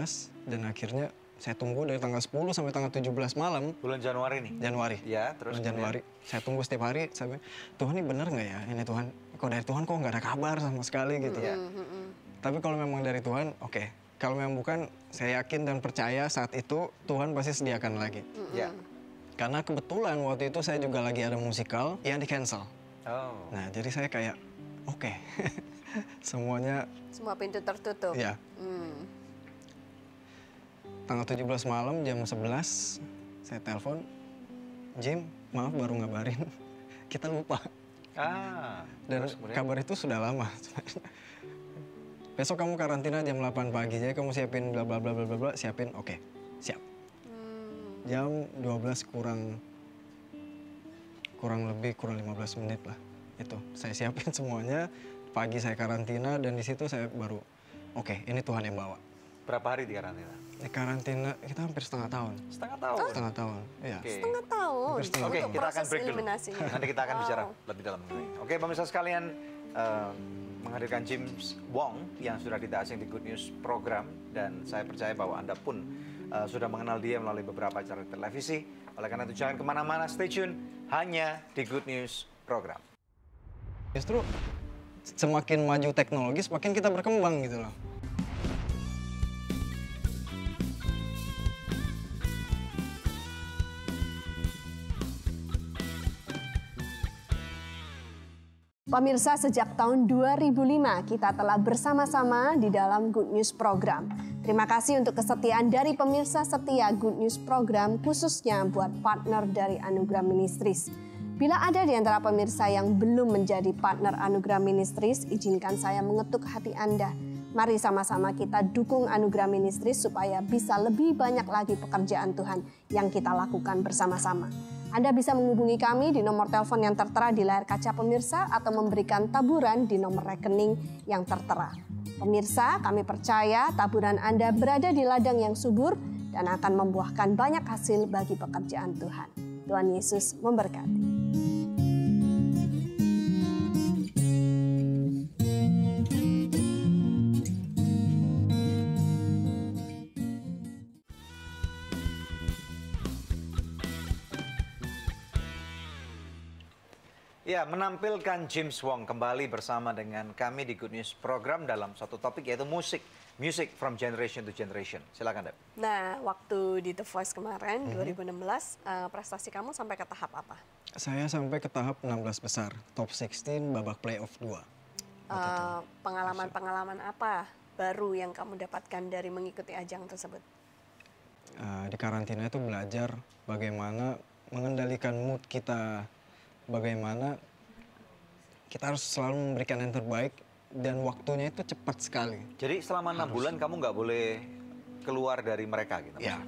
dan akhirnya saya tunggu dari tanggal 10 sampai tanggal 17 malam. Bulan Januari nih? Januari. Ya, terus bulan Januari. Saya tunggu setiap hari, sampai Tuhan ini bener nggak ya? Ini Tuhan, kok dari Tuhan kok nggak ada kabar sama sekali gitu. Tapi kalau memang dari Tuhan, oke. Kalau memang bukan, saya yakin dan percaya saat itu Tuhan pasti sediakan lagi. Karena kebetulan waktu itu saya juga lagi ada musikal yang di-cancel. Nah, jadi saya kayak, oke. Semuanya... Semua pintu tertutup? Iya. Tanggal 17 malam jam 11, saya telepon, Jim, maaf baru ngabarin, kita lupa. Dan kabar itu sudah lama. Besok kamu karantina jam 8 pagi, jadi kamu siapin bla bla bla bla bla, siapin, oke, siap. Jam 12 kurang lebih, kurang 15 menit lah. Itu, saya siapin semuanya, pagi saya karantina dan di situ saya baru, oke, ini Tuhan yang bawa. Berapa hari di karantina? Di karantina kita hampir setengah tahun. Setengah tahun? Setengah tahun, iya. Setengah tahun? Oke, kita akan break dulu. Nanti kita akan bicara lebih dalam mengenai. Oke, pemirsa sekalian, menghadirkan James Wong yang sudah tidak asing di Good News program. Dan saya percaya bahwa Anda pun sudah mengenal dia melalui beberapa acara televisi. Oleh karena itu jangan kemana-mana, stay tune hanya di Good News program. Justru semakin maju teknologi, semakin kita berkembang gitu loh. Pemirsa, sejak tahun 2005 kita telah bersama-sama di dalam Good News program. Terima kasih untuk kesetiaan dari pemirsa setia Good News program, khususnya buat partner dari Anugerah Ministries. Bila ada di antara pemirsa yang belum menjadi partner Anugerah Ministries, izinkan saya mengetuk hati Anda. Mari sama-sama kita dukung Anugerah Ministries supaya bisa lebih banyak lagi pekerjaan Tuhan yang kita lakukan bersama-sama. Anda bisa menghubungi kami di nomor telepon yang tertera di layar kaca pemirsa atau memberikan taburan di nomor rekening yang tertera. Pemirsa, kami percaya taburan Anda berada di ladang yang subur dan akan membuahkan banyak hasil bagi pekerjaan Tuhan. Tuhan Yesus memberkati. Ya, menampilkan James Wong kembali bersama dengan kami di Good News program dalam satu topik yaitu musik. Music from generation to generation. Silakan, Deb. Nah, waktu di The Voice kemarin, 2016, prestasi kamu sampai ke tahap apa? Saya sampai ke tahap 16 besar, top 16 babak playoff 2. Pengalaman-pengalaman apa baru yang kamu dapatkan dari mengikuti ajang tersebut? Di karantina itu belajar bagaimana mengendalikan mood kita, bagaimana kita harus selalu memberikan yang terbaik dan waktunya itu cepat sekali. Jadi selama 6 bulan kamu nggak boleh keluar dari mereka gitu? Ya,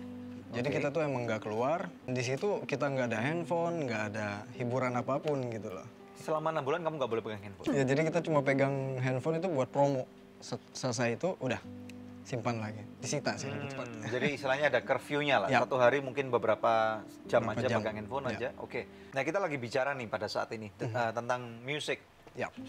jadi kita tuh emang nggak keluar. Di situ kita nggak ada handphone, nggak ada hiburan apapun gitu loh. Selama 6 bulan kamu nggak boleh pegang handphone? Ya, jadi kita cuma pegang handphone itu buat promo. Selesai itu udah simpan lagi, disita sih lebih cepat. Jadi istilahnya ada curfew-nya lah, satu hari mungkin beberapa jam aja pegang handphone aja. Oke. Nah, kita lagi bicara nih pada saat ini tentang music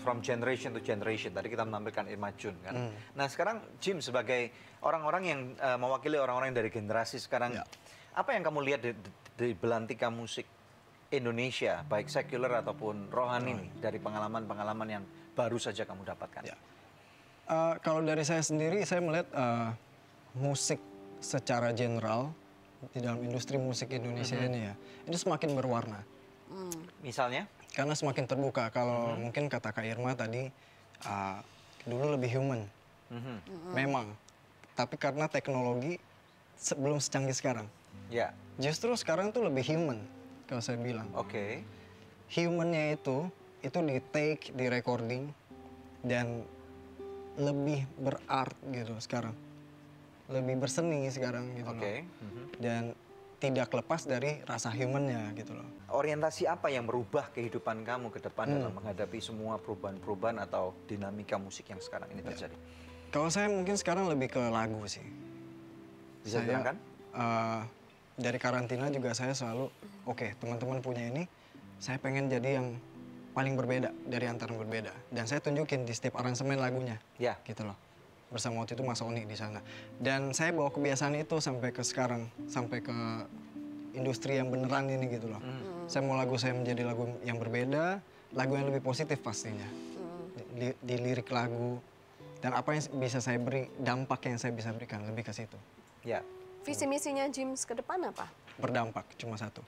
from generation to generation. Tadi kita menampilkan Irma Jun kan. Nah, sekarang Jim sebagai orang-orang yang mewakili orang-orang dari generasi sekarang, apa yang kamu lihat di belantika musik Indonesia, baik sekuler ataupun rohani nih, dari pengalaman-pengalaman yang baru saja kamu dapatkan? Kalau dari saya sendiri, saya melihat musik secara general di dalam industri musik Indonesia ini ya, itu semakin berwarna. Misalnya? Karena semakin terbuka. Kalau mungkin kata Kak Irma tadi, dulu lebih human. Memang. Tapi karena teknologi belum secanggih sekarang. Justru sekarang tuh lebih human, kalau saya bilang. Humannya itu di take, di recording, dan lebih berart gitu sekarang, lebih berseni sekarang gitu loh. Dan tidak lepas dari rasa humannya gitu loh. Orientasi apa yang merubah kehidupan kamu ke depan dalam menghadapi semua perubahan-perubahan atau dinamika musik yang sekarang ini terjadi? Kalau saya mungkin sekarang lebih ke lagu sih. Bisa dibilangkan? dari karantina juga saya selalu, oke, teman-teman punya ini, saya pengen jadi yang paling berbeda dari antara yang berbeda. Dan saya tunjukin di setiap aransemen lagunya, gitu loh. Bersama waktu itu Mas Oni di sana. Dan saya bawa kebiasaan itu sampai ke sekarang, sampai ke industri yang beneran ini gitu loh. Saya mau lagu saya menjadi lagu yang berbeda, lagu yang lebih positif pastinya. Di lirik lagu, dan apa yang bisa saya beri, dampak yang saya bisa berikan, lebih ke situ. Ya. Visi misinya Jims ke depan apa? Berdampak, cuma satu.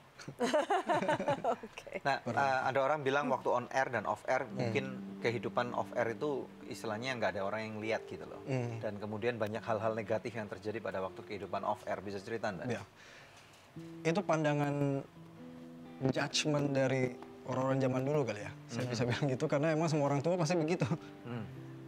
Nah, ada orang bilang waktu on air dan off air, mungkin kehidupan off air itu istilahnya nggak ada orang yang lihat gitu loh. Dan kemudian banyak hal-hal negatif yang terjadi pada waktu kehidupan off air. Bisa cerita Anda? Ya. Itu pandangan judgement dari orang-orang zaman dulu kali ya. Saya bisa bilang gitu karena emang semua orang tua pasti begitu.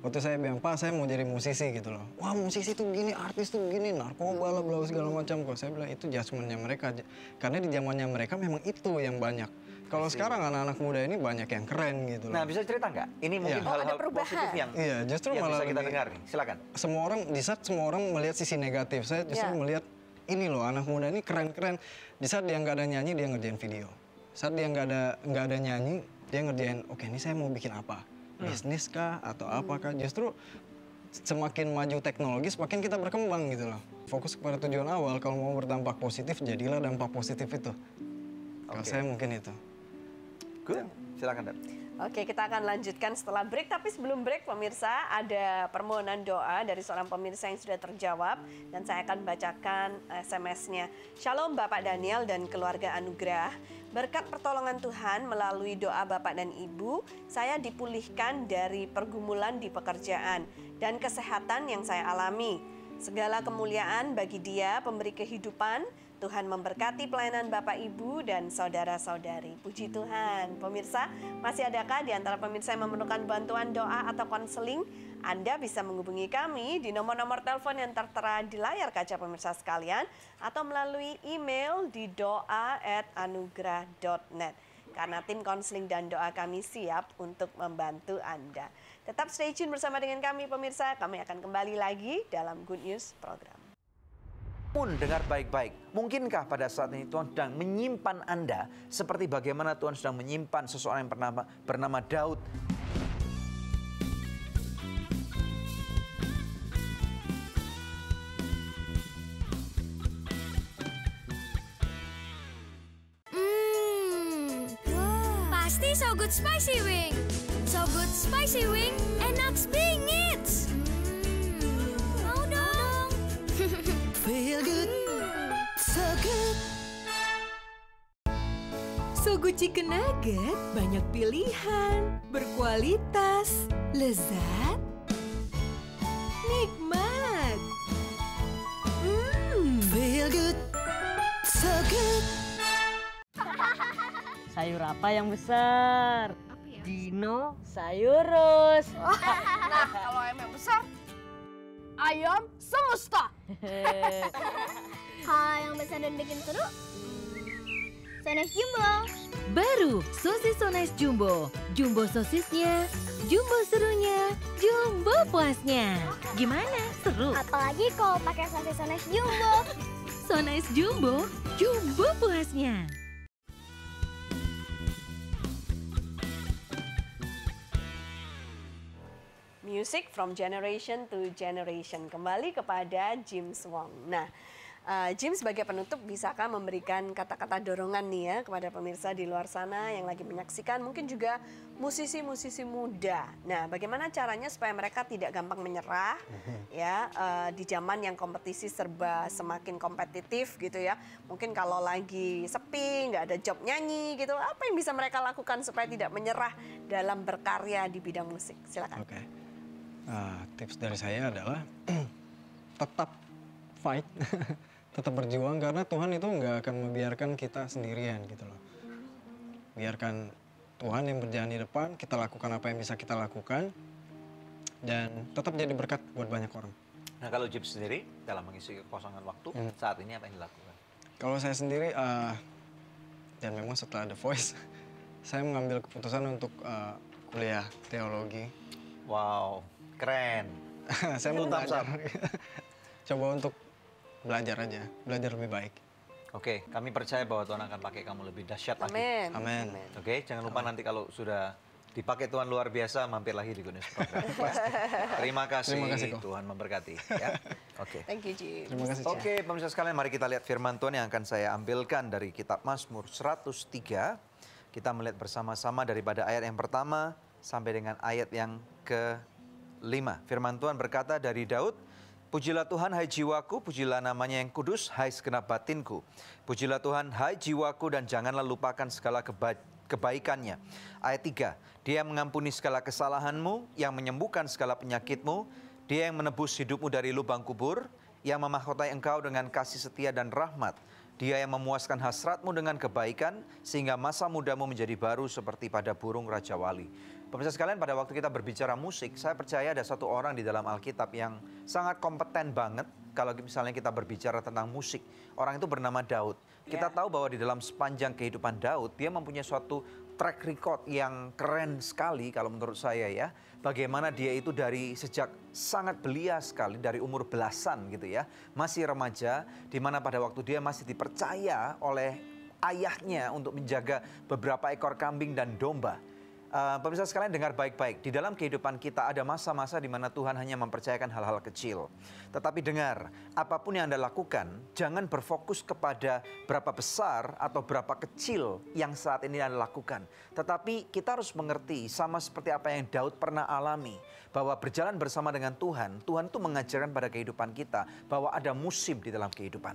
Waktu saya bilang, Pak saya mau jadi musisi gitu loh. Wah musisi tuh begini, artis tuh begini, narkoba lah, bla segala macam. Kok saya bilang itu judgementnya mereka. Karena di zamannya mereka memang itu yang banyak. Kalau sekarang anak-anak muda ini banyak yang keren gitu loh. Nah bisa cerita nggak? Ini mungkin hal-hal positif yang, justru yang malah bisa kita dengar nih. Silakan. Semua orang, di saat semua orang melihat sisi negatif, saya justru melihat ini loh anak muda ini keren-keren. Di saat dia nggak ada nyanyi, dia ngerjain video. Saat dia nggak ada nyanyi, dia ngerjain, oke ini saya mau bikin apa? Bisnis kah atau apakah? Justru semakin maju teknologi, semakin kita berkembang gitu loh. Fokus kepada tujuan awal, kalau mau berdampak positif, jadilah dampak positif itu. Kalau saya mungkin itu. Good, silakan Dap. Oke, kita akan lanjutkan setelah break. Tapi sebelum break, pemirsa, ada permohonan doa dari seorang pemirsa yang sudah terjawab. Dan saya akan bacakan SMS-nya. Shalom Bapak Daniel dan keluarga Anugerah. Berkat pertolongan Tuhan melalui doa Bapak dan Ibu, saya dipulihkan dari pergumulan di pekerjaan dan kesehatan yang saya alami. Segala kemuliaan bagi Dia, pemberi kehidupan. Tuhan memberkati pelayanan Bapak, Ibu, dan saudara-saudari. Puji Tuhan. Pemirsa, masih adakah di antara pemirsa yang memerlukan bantuan doa atau konseling? Anda bisa menghubungi kami di nomor-nomor telepon yang tertera di layar kaca pemirsa sekalian atau melalui email di doa@anugerah.net. Karena tim konseling dan doa kami siap untuk membantu Anda. Tetap stay tune bersama dengan kami pemirsa. Kami akan kembali lagi dalam Good News Program. Dengar baik-baik, mungkinkah pada saat ini Tuhan sedang menyimpan Anda seperti bagaimana Tuhan sedang menyimpan seseorang yang bernama Daud? Pasti So Good Spicy Wing. So Good Spicy Wing, enak bingit. Mau dong. Feel good, so good. So Good Chicken Nugget, banyak pilihan, berkualitas, lezat, nikmat. Feel good, so good. Sayur apa yang besar? Dinosaurus. Nah, kalau ayam yang besar, ayam semesta. Kalau yang besar dan bikin seru, Sones Jumbo. Baru sosis Sones Jumbo. Jumbo sosisnya, jumbo serunya, jumbo puasnya. Gimana? Seru? Apalagi kalau pakai sosis Sones Jumbo. Sones Jumbo, jumbo puasnya. Music from generation to generation. Kembali kepada James Wong. Nah, James sebagai penutup bisakah memberikan kata-kata dorongan nih ya kepada pemirsa di luar sana yang lagi menyaksikan, mungkin juga musisi-musisi muda. Nah, bagaimana caranya supaya mereka tidak gampang menyerah ya di zaman yang kompetisi serba semakin kompetitif gitu ya. Mungkin kalau lagi sepi, nggak ada job nyanyi gitu, apa yang bisa mereka lakukan supaya tidak menyerah dalam berkarya di bidang musik? Silakan. Tips dari saya adalah tetap fight, tetap berjuang karena Tuhan itu nggak akan membiarkan kita sendirian gitu loh. Biarkan Tuhan yang berjalan di depan, kita lakukan apa yang bisa kita lakukan dan tetap jadi berkat buat banyak orang. Nah kalau James sendiri dalam mengisi kekosongan waktu saat ini apa yang dilakukan? Kalau saya sendiri dan memang setelah The Voice, saya mengambil keputusan untuk kuliah teologi. Wow, keren. Saya mau belajar. Coba untuk belajar aja, belajar lebih baik. Oke, kami percaya bahwa Tuhan akan pakai kamu lebih dahsyat lagi. Amin. Oke, jangan lupa nanti kalau sudah dipakai Tuhan luar biasa, mampir lagi di Good News Program. Terima kasih Tuhan memberkati. Ya. Oke. Thank you, Jim. Terima kasih. Oke, pemirsa sekalian, mari kita lihat firman Tuhan yang akan saya ambilkan dari kitab Mazmur 103. Kita melihat bersama-sama daripada ayat yang pertama sampai dengan ayat yang ke-5. Firman Tuhan berkata dari Daud, "Pujilah Tuhan, hai jiwaku, pujilah namanya yang kudus, hai segenap batinku. Pujilah Tuhan, hai jiwaku, dan janganlah lupakan segala kebaikannya." Ayat 3, "Dia yang mengampuni segala kesalahanmu, yang menyembuhkan segala penyakitmu, Dia yang menebus hidupmu dari lubang kubur, yang memahkotai engkau dengan kasih setia dan rahmat. Dia yang memuaskan hasratmu dengan kebaikan, sehingga masa mudamu menjadi baru seperti pada burung Raja Wali." Pemirsa sekalian, pada waktu kita berbicara musik, saya percaya ada satu orang di dalam Alkitab yang sangat kompeten banget kalau misalnya kita berbicara tentang musik. Orang itu bernama Daud. Kita tahu bahwa di dalam sepanjang kehidupan Daud, dia mempunyai suatu track record yang keren sekali kalau menurut saya ya. Bagaimana dia itu dari sejak sangat belia sekali, dari umur belasan gitu ya. Masih remaja, di mana pada waktu dia masih dipercaya oleh ayahnya untuk menjaga beberapa ekor kambing dan domba. Pemirsa sekalian, dengar baik-baik. Di dalam kehidupan kita ada masa-masa di mana Tuhan hanya mempercayakan hal-hal kecil. Tetapi dengar, apapun yang Anda lakukan, jangan berfokus kepada berapa besar atau berapa kecil yang saat ini Anda lakukan. Tetapi kita harus mengerti, sama seperti apa yang Daud pernah alami, bahwa berjalan bersama dengan Tuhan, Tuhan itu mengajarkan pada kehidupan kita bahwa ada musim di dalam kehidupan.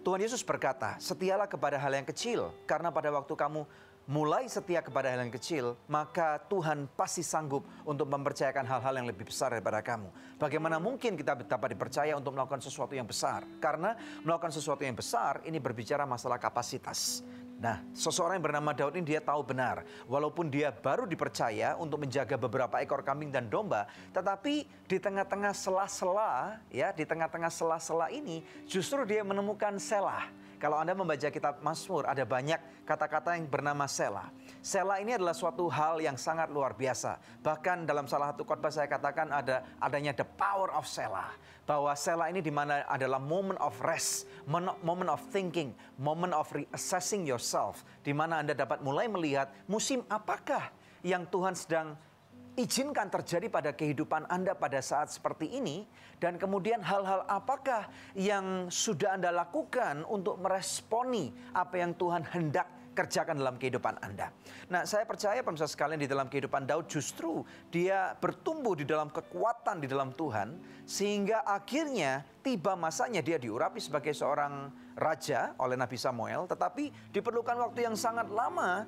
Tuhan Yesus berkata, "Setialah kepada hal yang kecil, karena pada waktu kamu mulai setia kepada hal yang kecil, maka Tuhan pasti sanggup untuk mempercayakan hal-hal yang lebih besar daripada kamu." Bagaimana mungkin kita dapat dipercaya untuk melakukan sesuatu yang besar? Karena melakukan sesuatu yang besar ini berbicara masalah kapasitas. Nah, seseorang yang bernama Daud ini dia tahu benar, walaupun dia baru dipercaya untuk menjaga beberapa ekor kambing dan domba, tetapi di tengah-tengah sela-sela, ya, di tengah-tengah sela-sela ini justru dia menemukan Selah. Kalau Anda membaca kitab Mazmur, ada banyak kata-kata yang bernama Selah. Selah ini adalah suatu hal yang sangat luar biasa. Bahkan dalam salah satu khotbah saya katakan adanya the power of Selah. Bahwa Selah ini dimana adalah moment of rest, moment of thinking, moment of reassessing yourself. Dimana Anda dapat mulai melihat musim apakah yang Tuhan sedang izinkan terjadi pada kehidupan Anda pada saat seperti ini, dan kemudian hal-hal apakah yang sudah Anda lakukan untuk meresponi apa yang Tuhan hendak kerjakan dalam kehidupan Anda. Nah, saya percaya pemirsa sekalian, di dalam kehidupan Daud justru dia bertumbuh di dalam kekuatan di dalam Tuhan, sehingga akhirnya tiba masanya dia diurapi sebagai seorang raja oleh Nabi Samuel, tetapi diperlukan waktu yang sangat lama,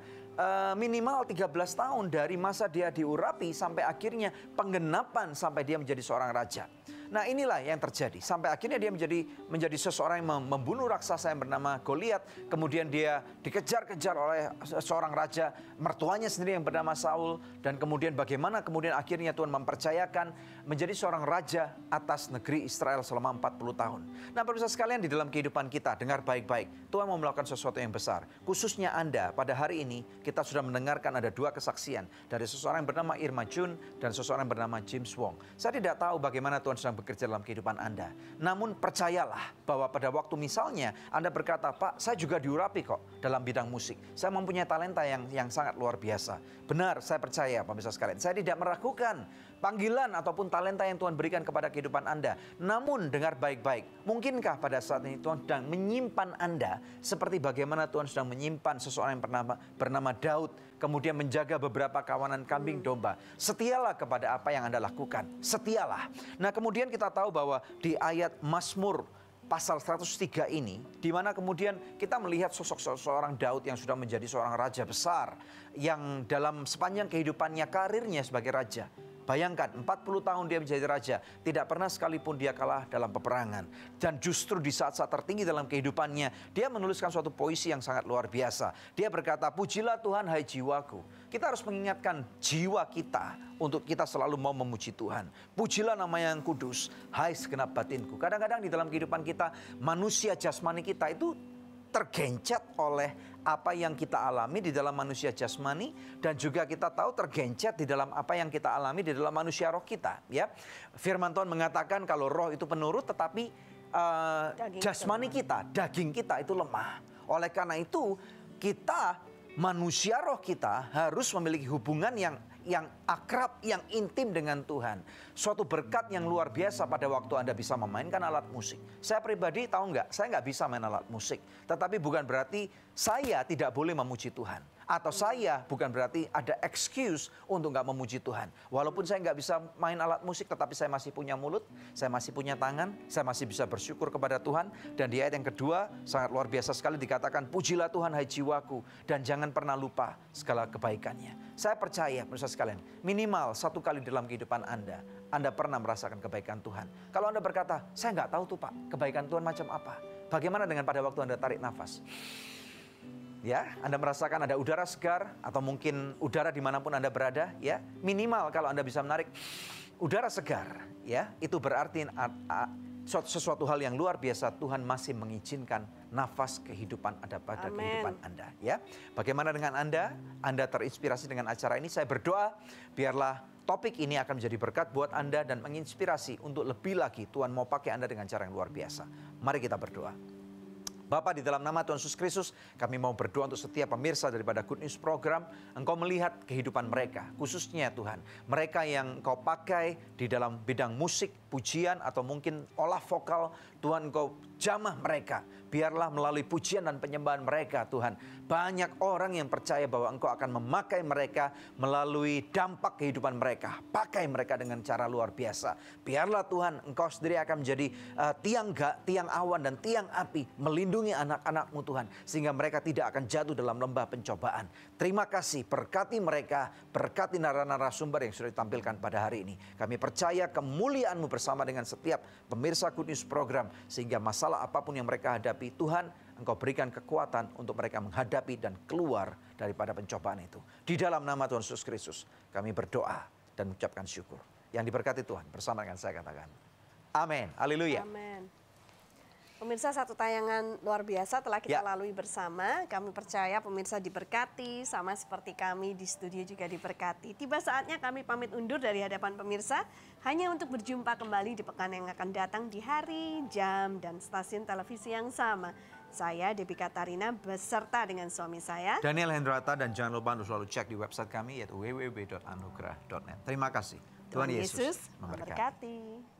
minimal 13 tahun dari masa dia diurapi sampai akhirnya penggenapan sampai dia menjadi seorang raja. Nah, inilah yang terjadi. Sampai akhirnya dia menjadi seseorang yang membunuh raksasa yang bernama Goliat. Kemudian dia dikejar-kejar oleh seorang raja, mertuanya sendiri yang bernama Saul. Dan kemudian bagaimana kemudian akhirnya Tuhan mempercayakan menjadi seorang raja atas negeri Israel selama 40 tahun. Nah, pemirsa sekalian, di dalam kehidupan kita, dengar baik-baik. Tuhan mau melakukan sesuatu yang besar. Khususnya Anda, pada hari ini kita sudah mendengarkan ada dua kesaksian dari seseorang yang bernama Irma Jun dan seseorang yang bernama James Wong. Saya tidak tahu bagaimana Tuhan sedang bekerja dalam kehidupan Anda. Namun percayalah bahwa pada waktu misalnya Anda berkata, "Pak, saya juga diurapi kok dalam bidang musik. Saya mempunyai talenta yang sangat luar biasa." Benar, saya percaya pemirsa sekalian. Saya tidak meragukan panggilan ataupun talenta yang Tuhan berikan kepada kehidupan Anda. Namun dengar baik-baik, mungkinkah pada saat ini Tuhan sedang menyimpan Anda seperti bagaimana Tuhan sedang menyimpan seseorang yang bernama Daud, kemudian menjaga beberapa kawanan kambing domba. Setialah kepada apa yang Anda lakukan. Setialah. Nah, kemudian kita tahu bahwa di ayat Mazmur pasal 103 ini, di mana kemudian kita melihat sosok seorang Daud yang sudah menjadi seorang raja besar, yang dalam sepanjang kehidupannya, karirnya sebagai raja, bayangkan 40 tahun dia menjadi raja, tidak pernah sekalipun dia kalah dalam peperangan. Dan justru di saat-saat tertinggi dalam kehidupannya, dia menuliskan suatu puisi yang sangat luar biasa. Dia berkata, "Pujilah Tuhan, hai jiwaku." Kita harus mengingatkan jiwa kita untuk kita selalu mau memuji Tuhan. "Pujilah nama yang kudus, hai segenap batinku." Kadang-kadang di dalam kehidupan kita, manusia jasmani kita itu tergencet oleh apa yang kita alami di dalam manusia jasmani, dan juga kita tahu tergencet di dalam apa yang kita alami di dalam manusia roh kita, ya. Firman Tuhan mengatakan kalau roh itu penurut, tetapi jasmani kita, daging kita itu lemah. Oleh karena itu kita, manusia roh kita harus memiliki hubungan yang akrab, yang intim dengan Tuhan. Suatu berkat yang luar biasa pada waktu Anda bisa memainkan alat musik. Saya pribadi tahu nggak, saya nggak bisa main alat musik. Tetapi bukan berarti saya tidak boleh memuji Tuhan. Atau saya bukan berarti ada excuse untuk nggak memuji Tuhan. Walaupun saya nggak bisa main alat musik, tetapi saya masih punya mulut, saya masih punya tangan, saya masih bisa bersyukur kepada Tuhan. Dan di ayat yang kedua sangat luar biasa sekali dikatakan, pujilah Tuhan hai jiwaku, dan jangan pernah lupa segala kebaikannya. Saya percaya, pemirsa sekalian, minimal satu kali dalam kehidupan Anda pernah merasakan kebaikan Tuhan. Kalau Anda berkata, saya nggak tahu tuh Pak, kebaikan Tuhan macam apa. Bagaimana dengan pada waktu Anda tarik nafas? Ya, Anda merasakan ada udara segar atau mungkin udara dimanapun Anda berada, ya. Minimal kalau Anda bisa menarik udara segar, ya, itu berarti sesuatu hal yang luar biasa. Tuhan masih mengizinkan nafas kehidupan ada pada kehidupan Anda, ya. Bagaimana dengan Anda? Anda terinspirasi dengan acara ini? Saya berdoa biarlah topik ini akan menjadi berkat buat Anda dan menginspirasi untuk lebih lagi Tuhan mau pakai Anda dengan cara yang luar biasa. Mari kita berdoa. Bapa, di dalam nama Tuhan Yesus Kristus, kami mau berdoa untuk setiap pemirsa daripada Good News Program. Engkau melihat kehidupan mereka, khususnya Tuhan. Mereka yang Engkau pakai di dalam bidang musik, pujian, atau mungkin olah vokal. Tuhan, Engkau jamah mereka. Biarlah melalui pujian dan penyembahan mereka, Tuhan, banyak orang yang percaya bahwa Engkau akan memakai mereka melalui dampak kehidupan mereka. Pakai mereka dengan cara luar biasa. Biarlah Tuhan, Engkau sendiri akan menjadi tiang awan dan tiang api, melindungi anak-anak-Mu Tuhan, sehingga mereka tidak akan jatuh dalam lembah pencobaan. Terima kasih, berkati mereka, berkati narasumber yang sudah ditampilkan pada hari ini. Kami percaya kemuliaan-Mu bersama dengan setiap pemirsa Good News Program, sehingga masalah apapun yang mereka hadapi, Tuhan, Engkau berikan kekuatan untuk mereka menghadapi dan keluar daripada pencobaan itu. Di dalam nama Tuhan Yesus Kristus, kami berdoa dan mengucapkan syukur. Yang diberkati Tuhan, bersama dengan saya katakan, amin, haleluya. Amin. Pemirsa, satu tayangan luar biasa telah kita lalui bersama. Kami percaya pemirsa diberkati, sama seperti kami di studio juga diberkati. Tiba saatnya kami pamit undur dari hadapan pemirsa, hanya untuk berjumpa kembali di pekan yang akan datang di hari, jam, dan stasiun televisi yang sama. Saya Debbie Katarina beserta dengan suami saya Daniel Hendrata, dan jangan lupa untuk selalu cek di website kami yaitu www.anugerah.net. Terima kasih. Tuhan Yesus memberkati.